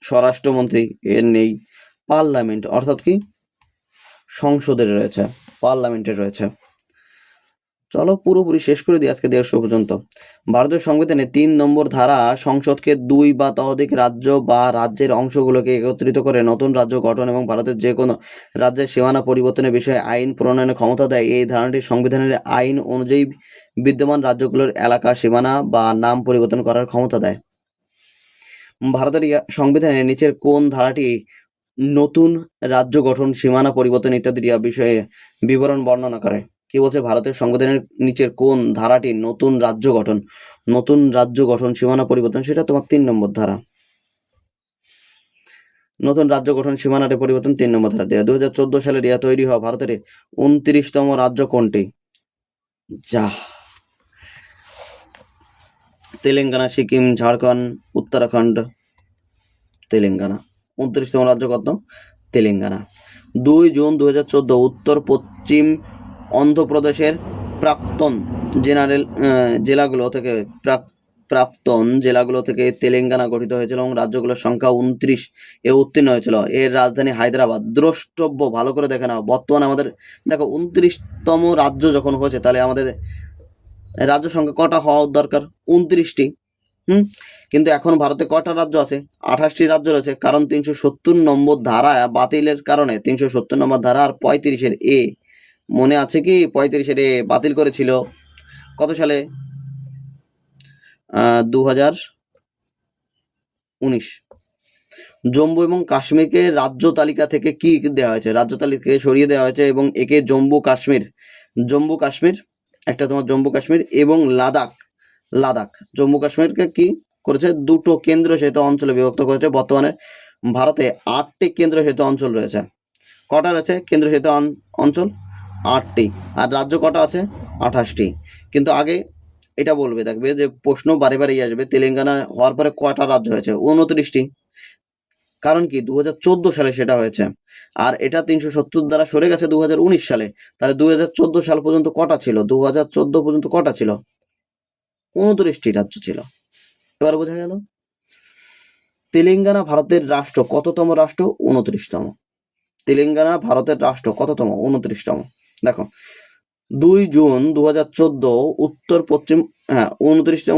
স্বরাষ্ট্রমন্ত্রী, এর নেই। পার্লামেন্ট অর্থাৎ কি সংসদের রয়েছে, পার্লামেন্টের রয়েছে। চলো পুরোপুরি শেষ করে দিই আজকে 150 পর্যন্ত। ভারতীয় সংবিধানে 3 নম্বর ধারা সংসদকে 2 বা ততোধিক রাজ্য বা রাজ্যের অংশগুলোকে একত্রিত করে নতুন রাজ্য গঠন এবং ভারতের যে কোনো রাজ্যের সীমানা পরিবর্তনের বিষয়ে আইন প্রণয়নের ক্ষমতা দেয়। এই ধারাটি সংবিধানের আইন অনুযায়ী বিদ্যমান রাজ্যগুলোর এলাকা, সীমানা বা নাম পরিবর্তন করার ক্ষমতা দেয়। ভারতের সংবিধানের নিচের কোন ধারাটি নতুন রাজ্য গঠন, সীমানা পরিবর্তন ইত্যাদি বিষয়ে বিবরণ বর্ণনা করে? কি বলছে? ভারতের সংবিধানের নিচের কোন ধারাটি নতুন রাজ্য গঠন, সীমানা পরিবর্তন, সেটা তোমার 3 নম্বর ধারা। নতুন রাজ্য গঠন, সীমানার পরিবর্তন 3 নম্বর ধারা। 2014 সালে তৈরি হওয়া ভারতের 29তম রাজ্য কোনটি? যা, তেলেঙ্গানা, সিকিম, ঝাড়খণ্ড, উত্তরাখণ্ড। তেলেঙ্গানা। 29তম রাজ্য কত? তেলেঙ্গানা। 2 জুন 2014 উত্তর পশ্চিম অন্ধ্রপ্রদেশের প্রাক্তন জেলাগুলো থেকে তেলেঙ্গানা গঠিত হয়েছিল এবং রাজ্যগুলোর সংখ্যা 29 এ উত্তীর্ণ হয়েছিল। এর রাজধানী হায়দ্রাবাদ। দ্রষ্টব্য, ভালো করে দেখে নাও, বর্তমানে আমাদের দেখো 29তম রাজ্য যখন হয়েছে, তাহলে আমাদের রাজ্য সংখ্যা কটা হওয়া দরকার? 29টি। কিন্তু এখন ভারতে কটা রাজ্য আছে? 28টি রাজ্য রয়েছে, কারণ 370 নম্বর ধারা বাতিলের কারণে, 370 নম্বর ধারা আর 35-এর এ, মনে আছে কি? 35-এর এ বাতিল করেছিল কত সালে? 2019। জম্মু এবং কাশ্মীরকে রাজ্য তালিকা থেকে কি দেওয়া হয়েছে? রাজ্য তালিকা থেকে সরিয়ে দেওয়া হয়েছে এবং একে জম্মু কাশ্মীর একটা তোমার জম্মু কাশ্মীর এবং লাদাখ জম্মু কাশ্মীরকে কি করেছে? 2টো কেন্দ্রশাসিত অঞ্চলে বিভক্ত করেছে। বর্তমানে ভারতে 8টি কেন্দ্রশাসিত অঞ্চল রয়েছে। কটা রয়েছে কেন্দ্রশাসিত অঞ্চল? 8টি। আর রাজ্য কটা আছে? 28টি। কিন্তু আগে এটা বলবে, দেখবে যে প্রশ্ন বারে বারেই আসবে, তেলেঙ্গানা হওয়ার পরে কটা রাজ্য হয়েছে? 29টি। কারণ কি? 2014 সালে সেটা হয়েছে, আর এটা 370 দ্বারা সরে গেছে 2019 সালে। তাহলে 2014 সাল পর্যন্ত কটা ছিল? 2014 পর্যন্ত কটা ছিল? 29টি রাজ্য ছিল। এবার বোঝা গেল তেলেঙ্গানা ভারতের রাষ্ট্র কততম রাষ্ট্র? 29তম। তেলেঙ্গানা ভারতের রাষ্ট্র কততম? 29তম। দেখো 2 জুন 2014 উত্তর পশ্চিম 29তম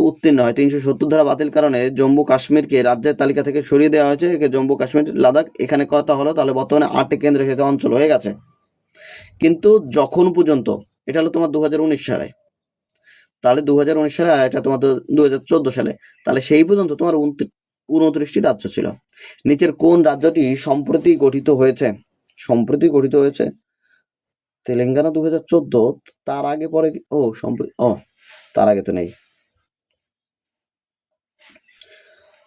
উত্তীর্ণ হয়। 370 ধারা বাতিল কারণে জম্মু কাশ্মীরকে রাজ্যের তালিকা থেকে সরিয়ে দেওয়া হয়েছে। একে জম্মু কাশ্মীর, লাদাখ, এখানে কত হলো? তাহলে বর্তমানে 8টি কেন্দ্রশাসিত অঞ্চল হয়ে গেছে। কিন্তু যখন পর্যন্ত, এটা হলো তোমার 2019 সালে, তাহলে 2019 সালে, আর এটা তোমার 2014 সালে, তাহলে সেই পর্যন্ত তোমার 29টি রাজ্য ছিল। নিচের কোন রাজ্যটি সম্প্রতি গঠিত হয়েছে? তেলেঙ্গানা 2014, তার আগে পরে তার আগে তো নেই।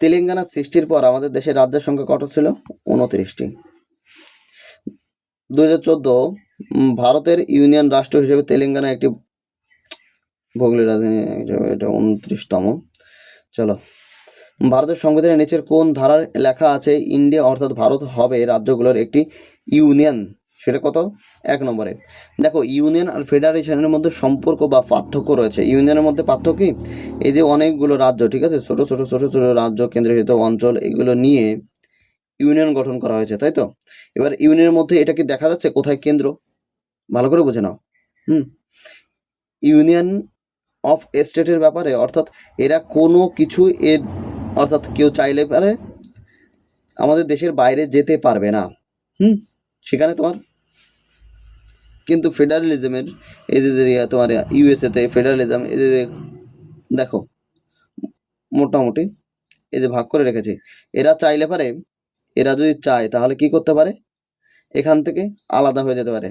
তেলেঙ্গানা সৃষ্টির পর আমাদের দেশের রাজ্যের সংখ্যা কত ছিল? 29টি। 2014 ভারতের ইউনিয়ন রাষ্ট্র হিসেবে তেলেঙ্গানা একটি ভৌগোলিক রাজধানী, এটা 29তম। চলো, ভারতের সংবিধানের নিচের কোন ধারার লেখা আছে ইন্ডিয়া অর্থাৎ ভারত হবে রাজ্যগুলোর একটি ইউনিয়ন? সেটা কত? 1 নম্বরে। দেখো, ইউনিয়ন আর ফেডারেশনের মধ্যে সম্পর্ক বা পার্থক্য রয়েছে। ইউনিয়নের মধ্যে পার্থক্য কি? এই যে অনেকগুলো রাজ্য, ঠিক আছে, ছোট ছোট ছোট ছোট রাজ্য, কেন্দ্রশাসিত অঞ্চল, এগুলো নিয়ে ইউনিয়ন গঠন করা হয়েছে, তাই তো? এবার ইউনিয়নের মধ্যে এটা কি দেখা যাচ্ছে কোথায় কেন্দ্র? ভালো করে বুঝে নাও। ইউনিয়ন অফ স্টেটের ব্যাপারে, অর্থাৎ এরা কোনো কিছু অর্থাৎ কেউ চাইলে পারে আমাদের দেশের বাইরে যেতে পারবে না। সেখানে তোমার কিন্তু ফেডারেলিজমের এই যে তোমার ইউএসএতে ফেডারেলিজম, এই যে দেখো মোটামুটি এই যে ভাগ করে রেখেছে, এরা চাইলে পারে, এরা যদি চায় তাহলে কি করতে পারে, এখান থেকে আলাদা হয়ে যেতে পারে।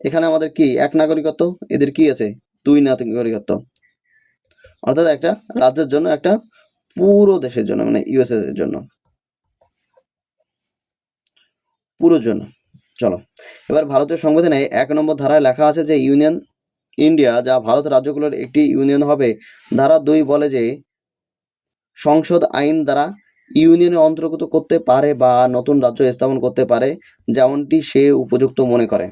এখানে আমাদের কি 1 নাগরিকত্ব, এদের কি আছে 2 নাগরিকত্ব, অর্থাৎ একটা রাজ্যের জন্য, একটা পুরো দেশের জন্য, মানে ইউএসএ এর জন্য, পুরো জন্য। চলো, এবার ভারতের সংবিধানে 1 নম্বর ধারায় লেখা আছে যে ইউনিয়ন ইন্ডিয়া যা ভারত রাজ্যগুলোর একটি ইউনিয়ন হবে। ধারা 2 বলে যে সংসদ আইন দ্বারা ইউনিয়নে অন্তর্গত করতে পারে বা নতুন রাজ্য স্থাপন করতে পারে যেমনটি সে উপযুক্ত মনে করে।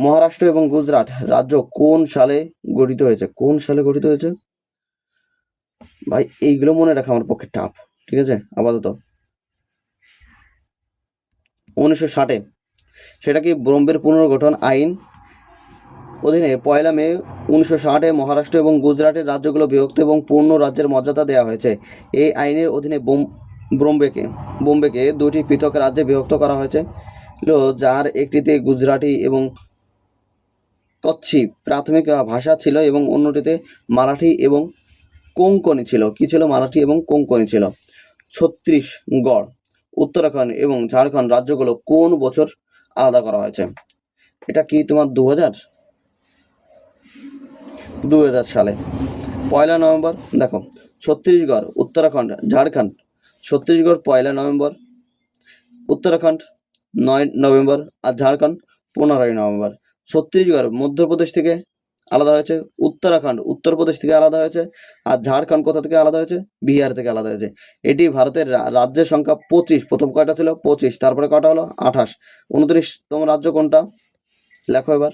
মহারাষ্ট্র এবং গুজরাট রাজ্য কোন সালে গঠিত হয়েছে? ভাই এইগুলো মনে রাখা আমার পক্ষে টাফ, ঠিক আছে, আপাতত 1960-এ। সেটা কি বোম্বের পুনর্গঠন আইন অধীনে 1 মে 1960-এ মহারাষ্ট্র এবং গুজরাটের রাজ্যগুলো বিভক্ত এবং পূর্ণ রাজ্যের মর্যাদা দেওয়া হয়েছে। এই আইনের অধীনে বোম্বেকে 2টি পৃথক রাজ্যে বিভক্ত করা হয়েছে, যার একটিতে গুজরাটি এবং কচ্ছি প্রাথমিক ভাষা ছিল এবং অন্যটিতে মারাঠি এবং কোঙ্কনি ছিল। কি ছিল? মারাঠি এবং কোঙ্কনি ছিল। ছত্তিশগড়, উত্তরাখণ্ড এবং ঝাড়খণ্ড রাজ্যগুলো কোন বছর আলাদা করা হয়েছে? এটা কি তোমার 2000 সালে 1 নভেম্বর। দেখো, ছত্তিশগড়, উত্তরাখণ্ড, ঝাড়খণ্ড। ছত্তিশগড় 1 নভেম্বর, উত্তরাখণ্ড 9 নভেম্বর আর ঝাড়খণ্ড 15 নভেম্বর। ছত্তিশগড় মধ্যপ্রদেশ থেকে আলাদা হয়েছে, উত্তরাখণ্ড উত্তরপ্রদেশ থেকে আলাদা হয়েছে, আর ঝাড়খণ্ড কোথা থেকে আলাদা হয়েছে? বিহার থেকে আলাদা হয়েছে। এটি ভারতের রাজ্যের সংখ্যা 25। প্রথম কয়টা ছিল? 25, তারপরে কটা হলো? 28। 29তম রাজ্য কোনটা? লেখো এবার।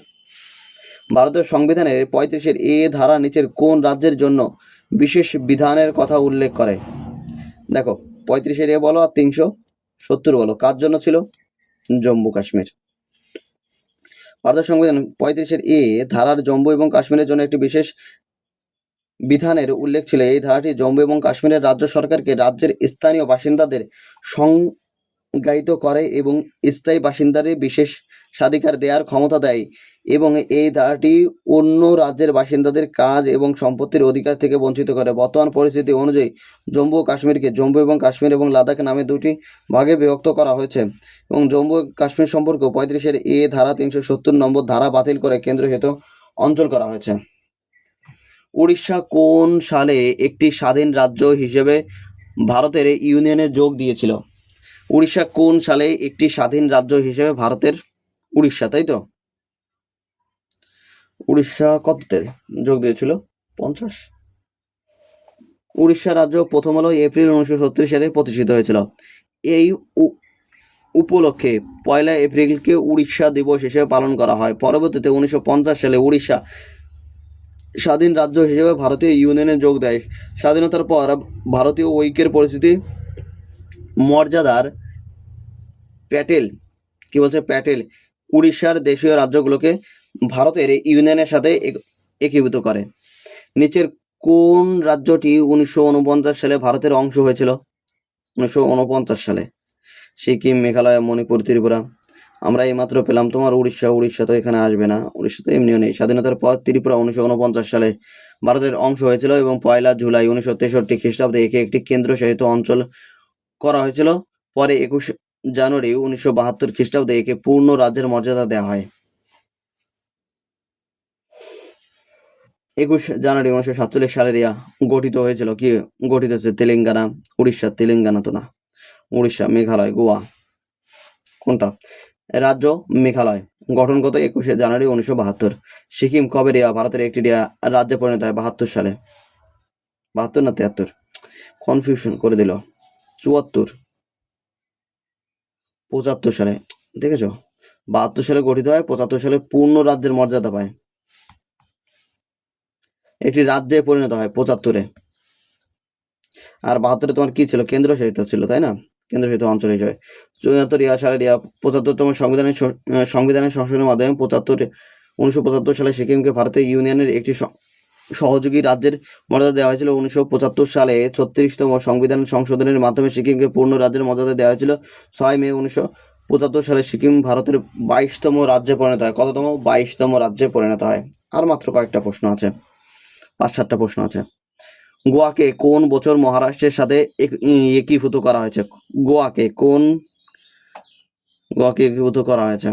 ভারতের সংবিধানের 35-এর এ ধারা নিচের কোন রাজ্যের জন্য বিশেষ বিধানের কথা উল্লেখ করে? দেখো, 35-এর এ বলো আর 370 বলো, কার জন্য ছিল? জম্মু কাশ্মীর। ভারতের সংবিধান 35-এর এ ধারার জম্মু এবং কাশ্মীরের জন্য একটি বিশেষ বিধানের উল্লেখ ছিল। এই ধারাটি জম্মু এবং কাশ্মীরের রাজ্য সরকারকে রাজ্যের স্থানীয় বাসিন্দাদের সংজ্ঞায়িত করে এবং স্থায়ী বাসিন্দাদের বিশেষ স্বাধিকার দেওয়ার ক্ষমতা দেয়, এবং এই ধারাটি অন্য রাজ্যের বাসিন্দাদের কাজ এবং সম্পত্তির অধিকার থেকে বঞ্চিত করে। বর্তমান পরিস্থিতি অনুযায়ী জম্মু ও কাশ্মীরকে জম্মু এবং কাশ্মীর এবং লাদাখ নামে 2টি ভাগে বিভক্ত করা হয়েছে, এবং জম্মু ও কাশ্মীর সম্পর্কে 35-এর এ ধারা 370 নম্বর ধারা বাতিল করে কেন্দ্রশাসিত অঞ্চল করা হয়েছে। উড়িষ্যা কোন সালে একটি স্বাধীন রাজ্য হিসেবে ভারতের ইউনিয়নে যোগ দিয়েছিল? উড়িষ্যা কোন সালে একটি স্বাধীন রাজ্য হিসেবে ভারতের, উড়িষ্যা, তাই তো? উড়িষ্যা কততে যোগ দিয়েছিল? 50। উড়িষ্যা রাজ্য প্রথম হলো এপ্রিল 1936 সালে প্রতিষ্ঠিত হয়েছিল। এই উপলক্ষে 1 এপ্রিলকে উড়িষ্যা দিবস হিসেবে পালন করা হয়। পরবর্তীতে 1950 সালে উড়িষ্যা স্বাধীন রাজ্য হিসেবে ভারতীয় ইউনিয়নে যোগ দেয়। স্বাধীনতার পর ভারতীয় ঐক্যের পরিস্থিতি মর্যাদার প্যাটেল উড়িষ্যার দেশীয় রাজ্যগুলোকে ভারতের ইউনিয়নের সাথে একীভূত করে। নিচের কোন রাজ্যটি 1949 সালে ভারতের অংশ হয়েছিল? 1949 সালে সিকিম, মেঘালয়, মণিপুর, ত্রিপুরা। আমরা এইমাত্র পেলাম তোমার উড়িষ্যা। উড়িষ্যা তো এখানে আসবে না, উড়িষ্যা তো এমনিও নেই। স্বাধীনতার পর ত্রিপুরা 1949 সালে ভারতের অংশ হয়েছিল এবং 1 জুলাই 1963 খ্রিস্টাব্দে একে একটি কেন্দ্রশাসিত অঞ্চল করা হয়েছিল। পরে 21 জানুয়ারি 1972 খ্রিস্টাব্দে একে পূর্ণ রাজ্যের মর্যাদা দেওয়া হয়। 21 জানুয়ারি 1947 সালের গঠিত হয়েছিল। কি গঠিত হচ্ছে? তেলেঙ্গানা। উড়িষ্যা, তেলেঙ্গানা তো না, উড়িষ্যা, মেঘালয়, গোয়া। কোনটা? রাজ্য মেঘালয়। গঠনগত 21 জানুয়ারি 1972। সিকিম কবে ভারতের একটি রাজ্যে পরিণত হয়? 72 সালে। 72 না 73? কনফিউশন করে দিল। 74, 75 সালে। দেখেছো, 72 সালে গঠিত হয়, 75 সালে পূর্ণ রাজ্যের মর্যাদা পায়। একটি রাজ্যে পরিণত হয় 75-এ। আর 72-এ তোমার কি ছিল? কেন্দ্রশাসিত ছিল, তাই না? কেন্দ্রশাসিত অঞ্চল হিসেবে 74 সালের 75তম সংবিধানের সংশোধনের মাধ্যমে 1975 সালে সিকিমকে ভারতের ইউনিয়নের একটি সহযোগী রাজ্যের মর্যাদা দেওয়া হয়েছিল। 1975 সালে 36তম সংবিধান সংশোধনের মাধ্যমে সিকিমকে পূর্ণ রাজ্যের মর্যাদা দেওয়া হয়েছিল। 6 মে 1975 সালে সিকিম ভারতের 22তম রাজ্যে পরিণত হয়। কততম? 22তম রাজ্যে পরিণত হয়। আর মাত্র কয়েকটা প্রশ্ন আছে, 5-7টা প্রশ্ন আছে। গোয়াকে কোন বছর মহারাষ্ট্রের সাথে একীভূত করা হয়েছে? গোয়াকে একীভূত করা হয়েছে?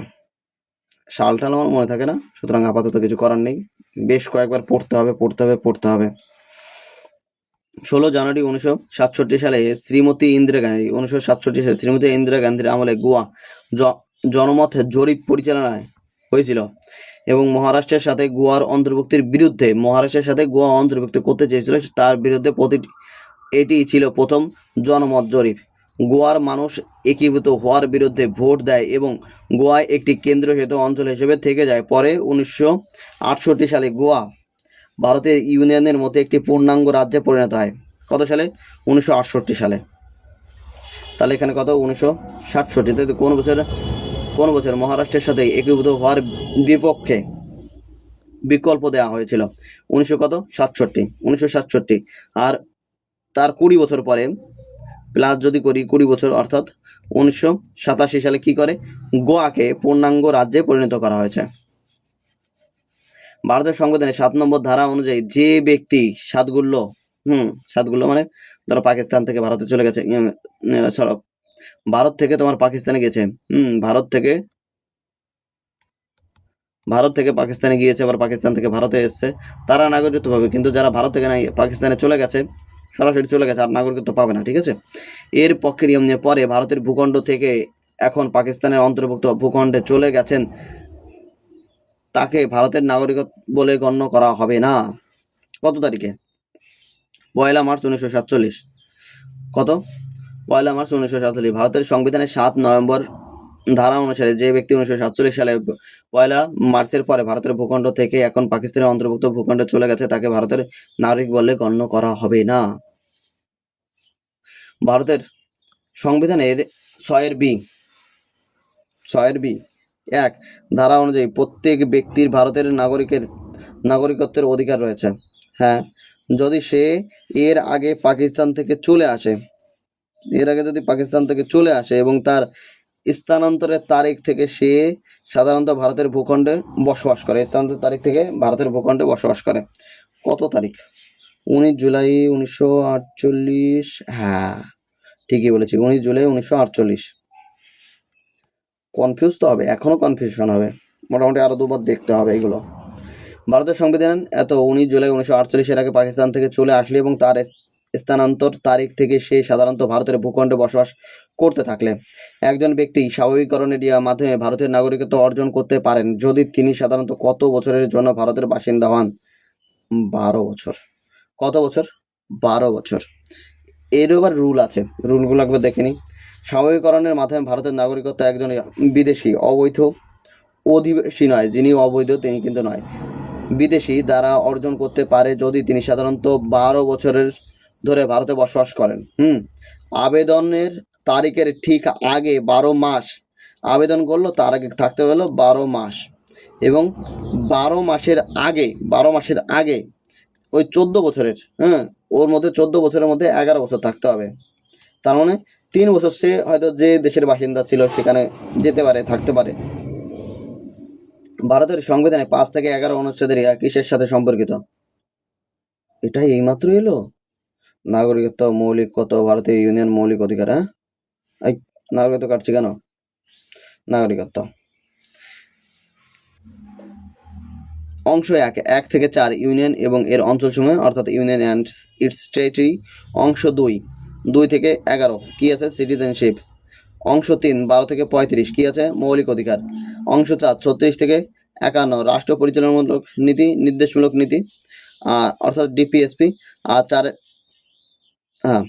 সালটাল আমার মনে থাকে না, সুতরাং আপাতত কিছু করার নেই। বেশ কয়েকবার পড়তে হবে। 16 জানুয়ারি 1967 সালে শ্রীমতী ইন্দিরা গান্ধী 1967 সালে শ্রীমতী ইন্দিরা গান্ধীর আমলে গোয়া জনমত জরিপ পরিচালনায় হয়েছিল এবং মহারাষ্ট্রের সাথে গোয়ার অন্তর্ভুক্তির বিরুদ্ধে গোয়া অন্তর্ভুক্ত করতে চেয়েছিল, তার বিরুদ্ধে এটি ছিল প্রথম জনমত জরিপ। গোয়ার মানুষ একীভূত হওয়ার বিরুদ্ধে ভোট দেয় এবং গোয়ায় একটি কেন্দ্রশাসিত অঞ্চল হিসেবে থেকে যায়। পরে 1968 সালে গোয়া ভারতের ইউনিয়নের মধ্যে একটি পূর্ণাঙ্গ রাজ্যে পরিণত হয়। কত সালে? 1968 সালে। তাহলে এখানে কত? 1967। কোন বছর মহারাষ্ট্রের সাথে একীভূত হওয়ার বিপক্ষে বিকল্প দেওয়া হয়েছিল? 1967। আর তার 20 বছর পরে প্লাস যদি করি 20 বছর, অর্থাৎ 1987 সালে কি করে? গোয়াকে পূর্ণাঙ্গ রাজ্যে পরিণত করা হয়েছে। ভারতের সংবিধানের 7 নম্বর ধারা অনুযায়ী যে ব্যক্তি সাতগুল্য মানে ধরো পাকিস্তান থেকে ভারতে চলে গেছে, ভারত থেকে তোমার পাকিস্তানে গেছে, ভারত থেকে পাকিস্তানে গিয়েছে, আবার পাকিস্তান থেকে ভারতে এসছে, তারা নাগরিকত্ব পাবে। কিন্তু যারা ভারত থেকে পাকিস্তানে চলে গেছে, সরাসরি চলে গেছে, আর নাগরিকত্ব পাবে না। ঠিক আছে, এর পক্ষে নিয়ম নিয়ে পরে ভারতের ভূখণ্ড থেকে এখন পাকিস্তানের অন্তর্ভুক্ত ভূখণ্ডে চলে গেছেন, তাকে ভারতের নাগরিক বলে গণ্য করা হবে না। কত তারিখে? 1 মার্চ 1947। কত? 1 মার্চ 1947। ভারতের সংবিধানের 7 নভেম্বর ধারা অনুসারে যে ব্যক্তি 1947 সালে 1 মার্চের পরে ভারতের ভূখণ্ড থেকে এখন পাকিস্তানের অন্তর্ভুক্ত ভূখণ্ডে চলে গেছে, তাকে ভারতের নাগরিক বলে গণ্য করা হবে না। ভারতের সংবিধানের 6 বি 1 ধারা অনুযায়ী প্রত্যেক ব্যক্তির ভারতের নাগরিকত্বের অধিকার রয়েছে। হ্যাঁ, যদি সে এর আগে যদি পাকিস্তান থেকে চলে আসে এবং তার স্থানান্তরের তারিখ থেকে সে সাধারণত ভারতের ভূখণ্ডে বসবাস করে। কত তারিখ? 19 জুলাই 1948। হ্যাঁ, ঠিকই বলেছি, 19 জুলাই 1948। কনফিউজ তো হবে, এখনো কনফিউশন হবে, মোটামুটি আরো দুবার দেখতে হবে এগুলো। ভারতের সংবিধান 19 জুলাই 1948 আগে পাকিস্তান থেকে চলে আসলে এবং তার স্থানান্তর তারিখ থেকে সে সাধারণত ভারতের ভূখণ্ডে বসবাস করতে থাকলে একজন ব্যক্তি স্বাভাবিকরণের মাধ্যমে ভারতের নাগরিকত্ব অর্জন করতে পারেন যদি তিনি সাধারণত কত বছরের জন্য ভারতের বাসিন্দা হন? 12 বছর। কত বছর? 12 বছর। এর আবার রুল আছে, রুলগুলো একবার দেখে নিই। স্বাভাবিকরণের মাধ্যমে ভারতের নাগরিকত্ব একজন বিদেশি অবৈধ অধিবাসী নয়, যিনি অবৈধ তিনি কিন্তু নয়, বিদেশি দ্বারা অর্জন করতে পারে যদি তিনি সাধারণত 12 বছরের ধরে ভারতে বসবাস করেন। আবেদনের তারিখের ঠিক আগে 12 মাস আবেদন করলো, তার আগে থাকতে হলো 12 মাস, এবং 12 মাসের আগে ওই 14 বছরের ওর মধ্যে 14 বছরের মধ্যে 11 বছর থাকতে হবে। তার মানে 3 বছর সে হয়তো যে দেশের বাসিন্দা ছিল সেখানে যেতে পারে, থাকতে পারে। ভারতের সংবিধানে 5 থেকে 11 অনুচ্ছেদের ইহা কিসের সাথে সম্পর্কিত? এটাই এইমাত্র এলো। নাগরিকত্ব, মৌলিকত্ব, ভারতীয় ইউনিয়ন, মৌলিক অধিকার। হ্যাঁ, এই নাগরিকত্ব কাটছি কেন? নাগরিকত্ব। অংশ 1 থেকে 4 ইউনিয়ন এবং এর অঞ্চলসমূহ অর্থাৎ ইউনিয়ন অ্যান্ড ইটস টেরিটরি। অংশ 2 থেকে 11 কি আছে? সিটিজেনশিপ। অংশ 3 12 থেকে 35 কি আছে? মৌলিক অধিকার। অংশ 4 36 থেকে 51 রাষ্ট্র পরিচালনামূলক নীতি, নির্দেশমূলক নীতি, অর্থাৎ ডিপিএসপি। আর 4 হ্যাঁ,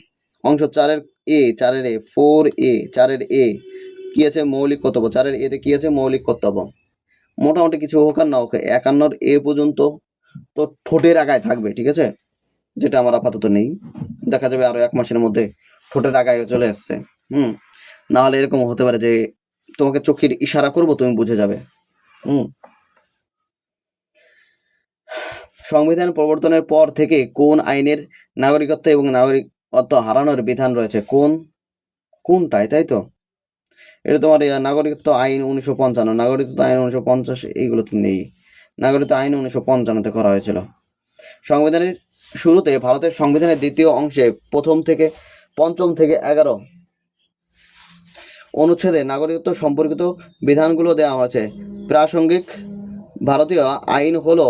অংশ 4-এর এ 4-এর এ কি আছে? মৌলিক কর্তব্য। 4-এর এতে কি আছে? মৌলিক কর্তব্য। মোটামুটি কিছু হোক আর না হোক 51-র এ পর্যন্ত তো ঠোঁটের আগায় থাকবে, ঠিক আছে, যেটা আমার আপাতত নেই। দেখা যাবে আরো 1 মাসের মধ্যে ঠোঁটের আগায় চলে আসছে। না হলে এরকম হতে পারে যে তোমাকে চোখের ইশারা করব, তুমি বুঝে যাবে। সংবিধান প্রবর্তনের পর থেকে কোন আইনের নাগরিকত্ব এবং নাগরিকত্ব হারানোর বিধান রয়েছে? কোনটাই, তাই তো? এটা তোমার নাগরিকত্ব আইন 1955, নাগরিকত্ব আইন 1950 এইগুলো তো নেই। নাগরিকত্ব আইন 1955-তে করা হয়েছিল। সংবিধানের শুরুতে ভারতের সংবিধানের দ্বিতীয় অংশে 1 থেকে 5 থেকে 11 অনুচ্ছেদে নাগরিকত্ব সম্পর্কিত বিধানগুলো দেওয়া হয়েছে। প্রাসঙ্গিক ভারতীয় আইন হলো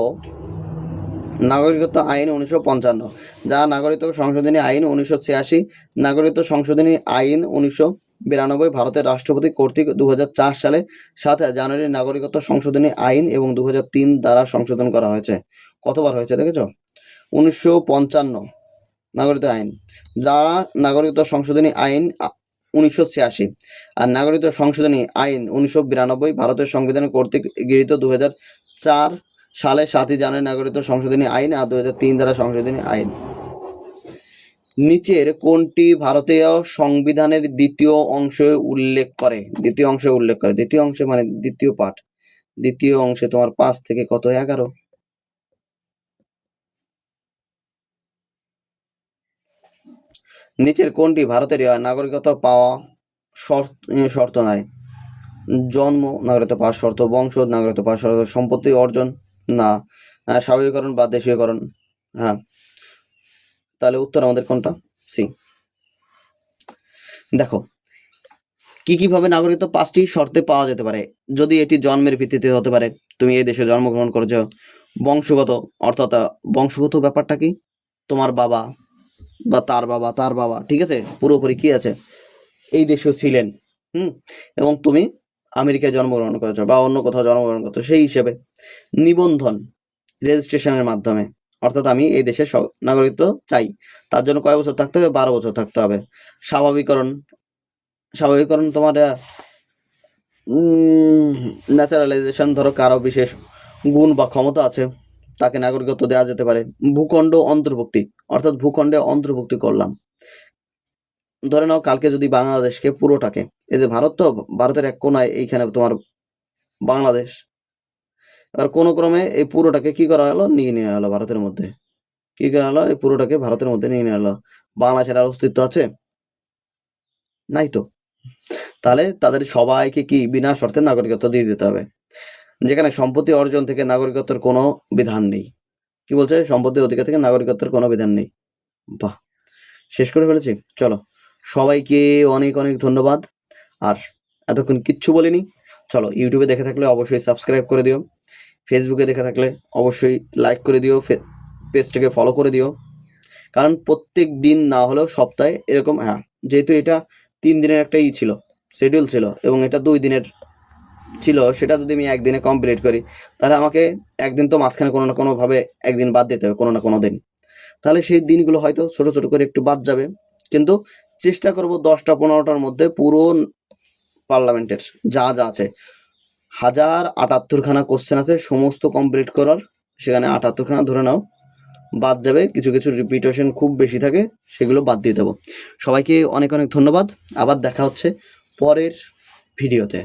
নাগরিকত্ব আইন 1955, যা নাগরিকত্ব সংশোধনী আইন 1986, নাগরিকত্ব সংশোধনী আইন 1992 ভারতের রাষ্ট্রপতি কর্তৃক 2004 সালে 7 জানুয়ারি নাগরিকত্ব সংশোধনী আইন এবং 2003 দ্বারা সংশোধন করা হয়েছে। কতবার হয়েছে দেখেছো? 1955 নাগরিকত্ব আইন, যা নাগরিকত্ব সংশোধনী আইন 1986, আর নাগরিকত্ব সংশোধনী আইন 1992 ভারতের সংবিধান কর্তৃক গৃহীত 2004 সালে 7 জানুয়ারি নাগরিকত্ব সংশোধনী আইন আর 2003 দ্বারা সংশোধনী আইন। নিচের কোনটি ভারতীয় সংবিধানের দ্বিতীয় অংশে উল্লেখ করে? দ্বিতীয় অংশে মানে দ্বিতীয় পাঠ। দ্বিতীয় অংশে তোমার 5 থেকে কত? 11। নিচের কোনটি ভারতের নাগরিকত্ব পাওয়া শর্ত নয়? জন্ম নাগরিকত্ব পাওয়ার শর্ত, বংশ নাগরিকত্ব পাওয়ার শর্ত, সম্পত্তি অর্জন না, স্বাভাবিকীকরণ বা দেশীয়করণ। হ্যাঁ, তাহলে উত্তর আমাদের কোনটা? সি। দেখো কিভাবে নাগরিকত্ব 5টি শর্তে পাওয়া যেতে পারে। যদি এটি জন্মের ভিত্তিতে হতে পারে, তুমি এই দেশে জন্মগ্রহণ করেছো। বংশগত, অর্থাৎ বংশগত ব্যাপারটা কি? তোমার বাবা বা তার বাবা, ঠিক আছে, পুরোপুরি কি আছে? এই দেশেও ছিলেন, এবং তুমি আমেরিকায় জন্মগ্রহণ করেছো বা অন্য কোথাও জন্মগ্রহণ করছো, সেই হিসেবে নিবন্ধন, রেজিস্ট্রেশনের মাধ্যমে, অর্থাৎ আমি এই দেশের নাগরিকত্ব চাই, তার জন্য কয় বছর থাকতে হবে? 12 বছর থাকতে হবে। স্বাভাবিকীকরণ তোমার ন্যাচারালাইজেশন, ধরো কারো বিশেষ গুণ বা ক্ষমতা আছে, তাকে নাগরিকত্ব দেওয়া যেতে পারে। ভূখণ্ড অন্তর্ভুক্তি, অর্থাৎ ভূখণ্ডে অন্তর্ভুক্তি করলাম। ধরে নাও কালকে যদি বাংলাদেশকে পুরোটাকে, এই যে ভারত, তো ভারতের এক কোনায় এইখানে তোমার বাংলাদেশ, আর কোনো ক্রমে এই পুরোটাকে কি করা হলো? নিয়ে নেওয়া হলো ভারতের মধ্যে। কি করা হলো? এই পুরোটাকে ভারতের মধ্যে নিয়ে নেওয়া হলো। বাংলাদেশের আর অস্তিত্ব আছে? নাই তো। তাহলে তাদের সবাইকে কি বিনা শর্তে নাগরিকত্ব দিয়ে দিতে হবে। যেখানে সম্পত্তি অর্জন থেকে নাগরিকত্বের কোনো বিধান নেই। কি বলছে? সম্পত্তি অধিকার থেকে নাগরিকত্বের কোনো বিধান নেই। বাহ, শেষ করে ফেলেছি। চলো, সবাইকে অনেক অনেক ধন্যবাদ। আর এতক্ষণ কিচ্ছু বলিনি। চলো, ইউটিউবে দেখে থাকলে অবশ্যই সাবস্ক্রাইব করে দিও, ফেসবুকে দেখে থাকলে অবশ্যই লাইক করে দিও, পেজটাকে ফলো করে দিও। কারণ প্রত্যেক দিন না হলেও সপ্তাহে এরকম, হ্যাঁ, যেহেতু এটা 3 দিনের একটা ছিল, শিডিউল ছিল, এবং এটা 2 দিনের ছিল, সেটা যদি আমি একদিনে কমপ্লিট করি, তাহলে আমাকে একদিন তো মাঝখানে কোনো না কোনোভাবে একদিন বাদ দিতে হবে, কোনো না কোনো দিন। তাহলে সেই দিনগুলো হয়তো ছোট ছোট করে একটু বাদ যাবে, কিন্তু চেষ্টা করব 10টা-15টার মধ্যে পুরো পার্লামেন্টের যা যা আছে, 1078খানা কোশ্চেন আছে, সমস্ত কমপ্লিট করার। সেখানে 78খানা ধরে নাও বাদ যাবে, কিছু কিছু রিপিটেশন খুব বেশি থাকে, সেগুলো বাদ দিয়ে দেবো। সবাইকে অনেক অনেক ধন্যবাদ। আবার দেখা হচ্ছে পরের ভিডিওতে।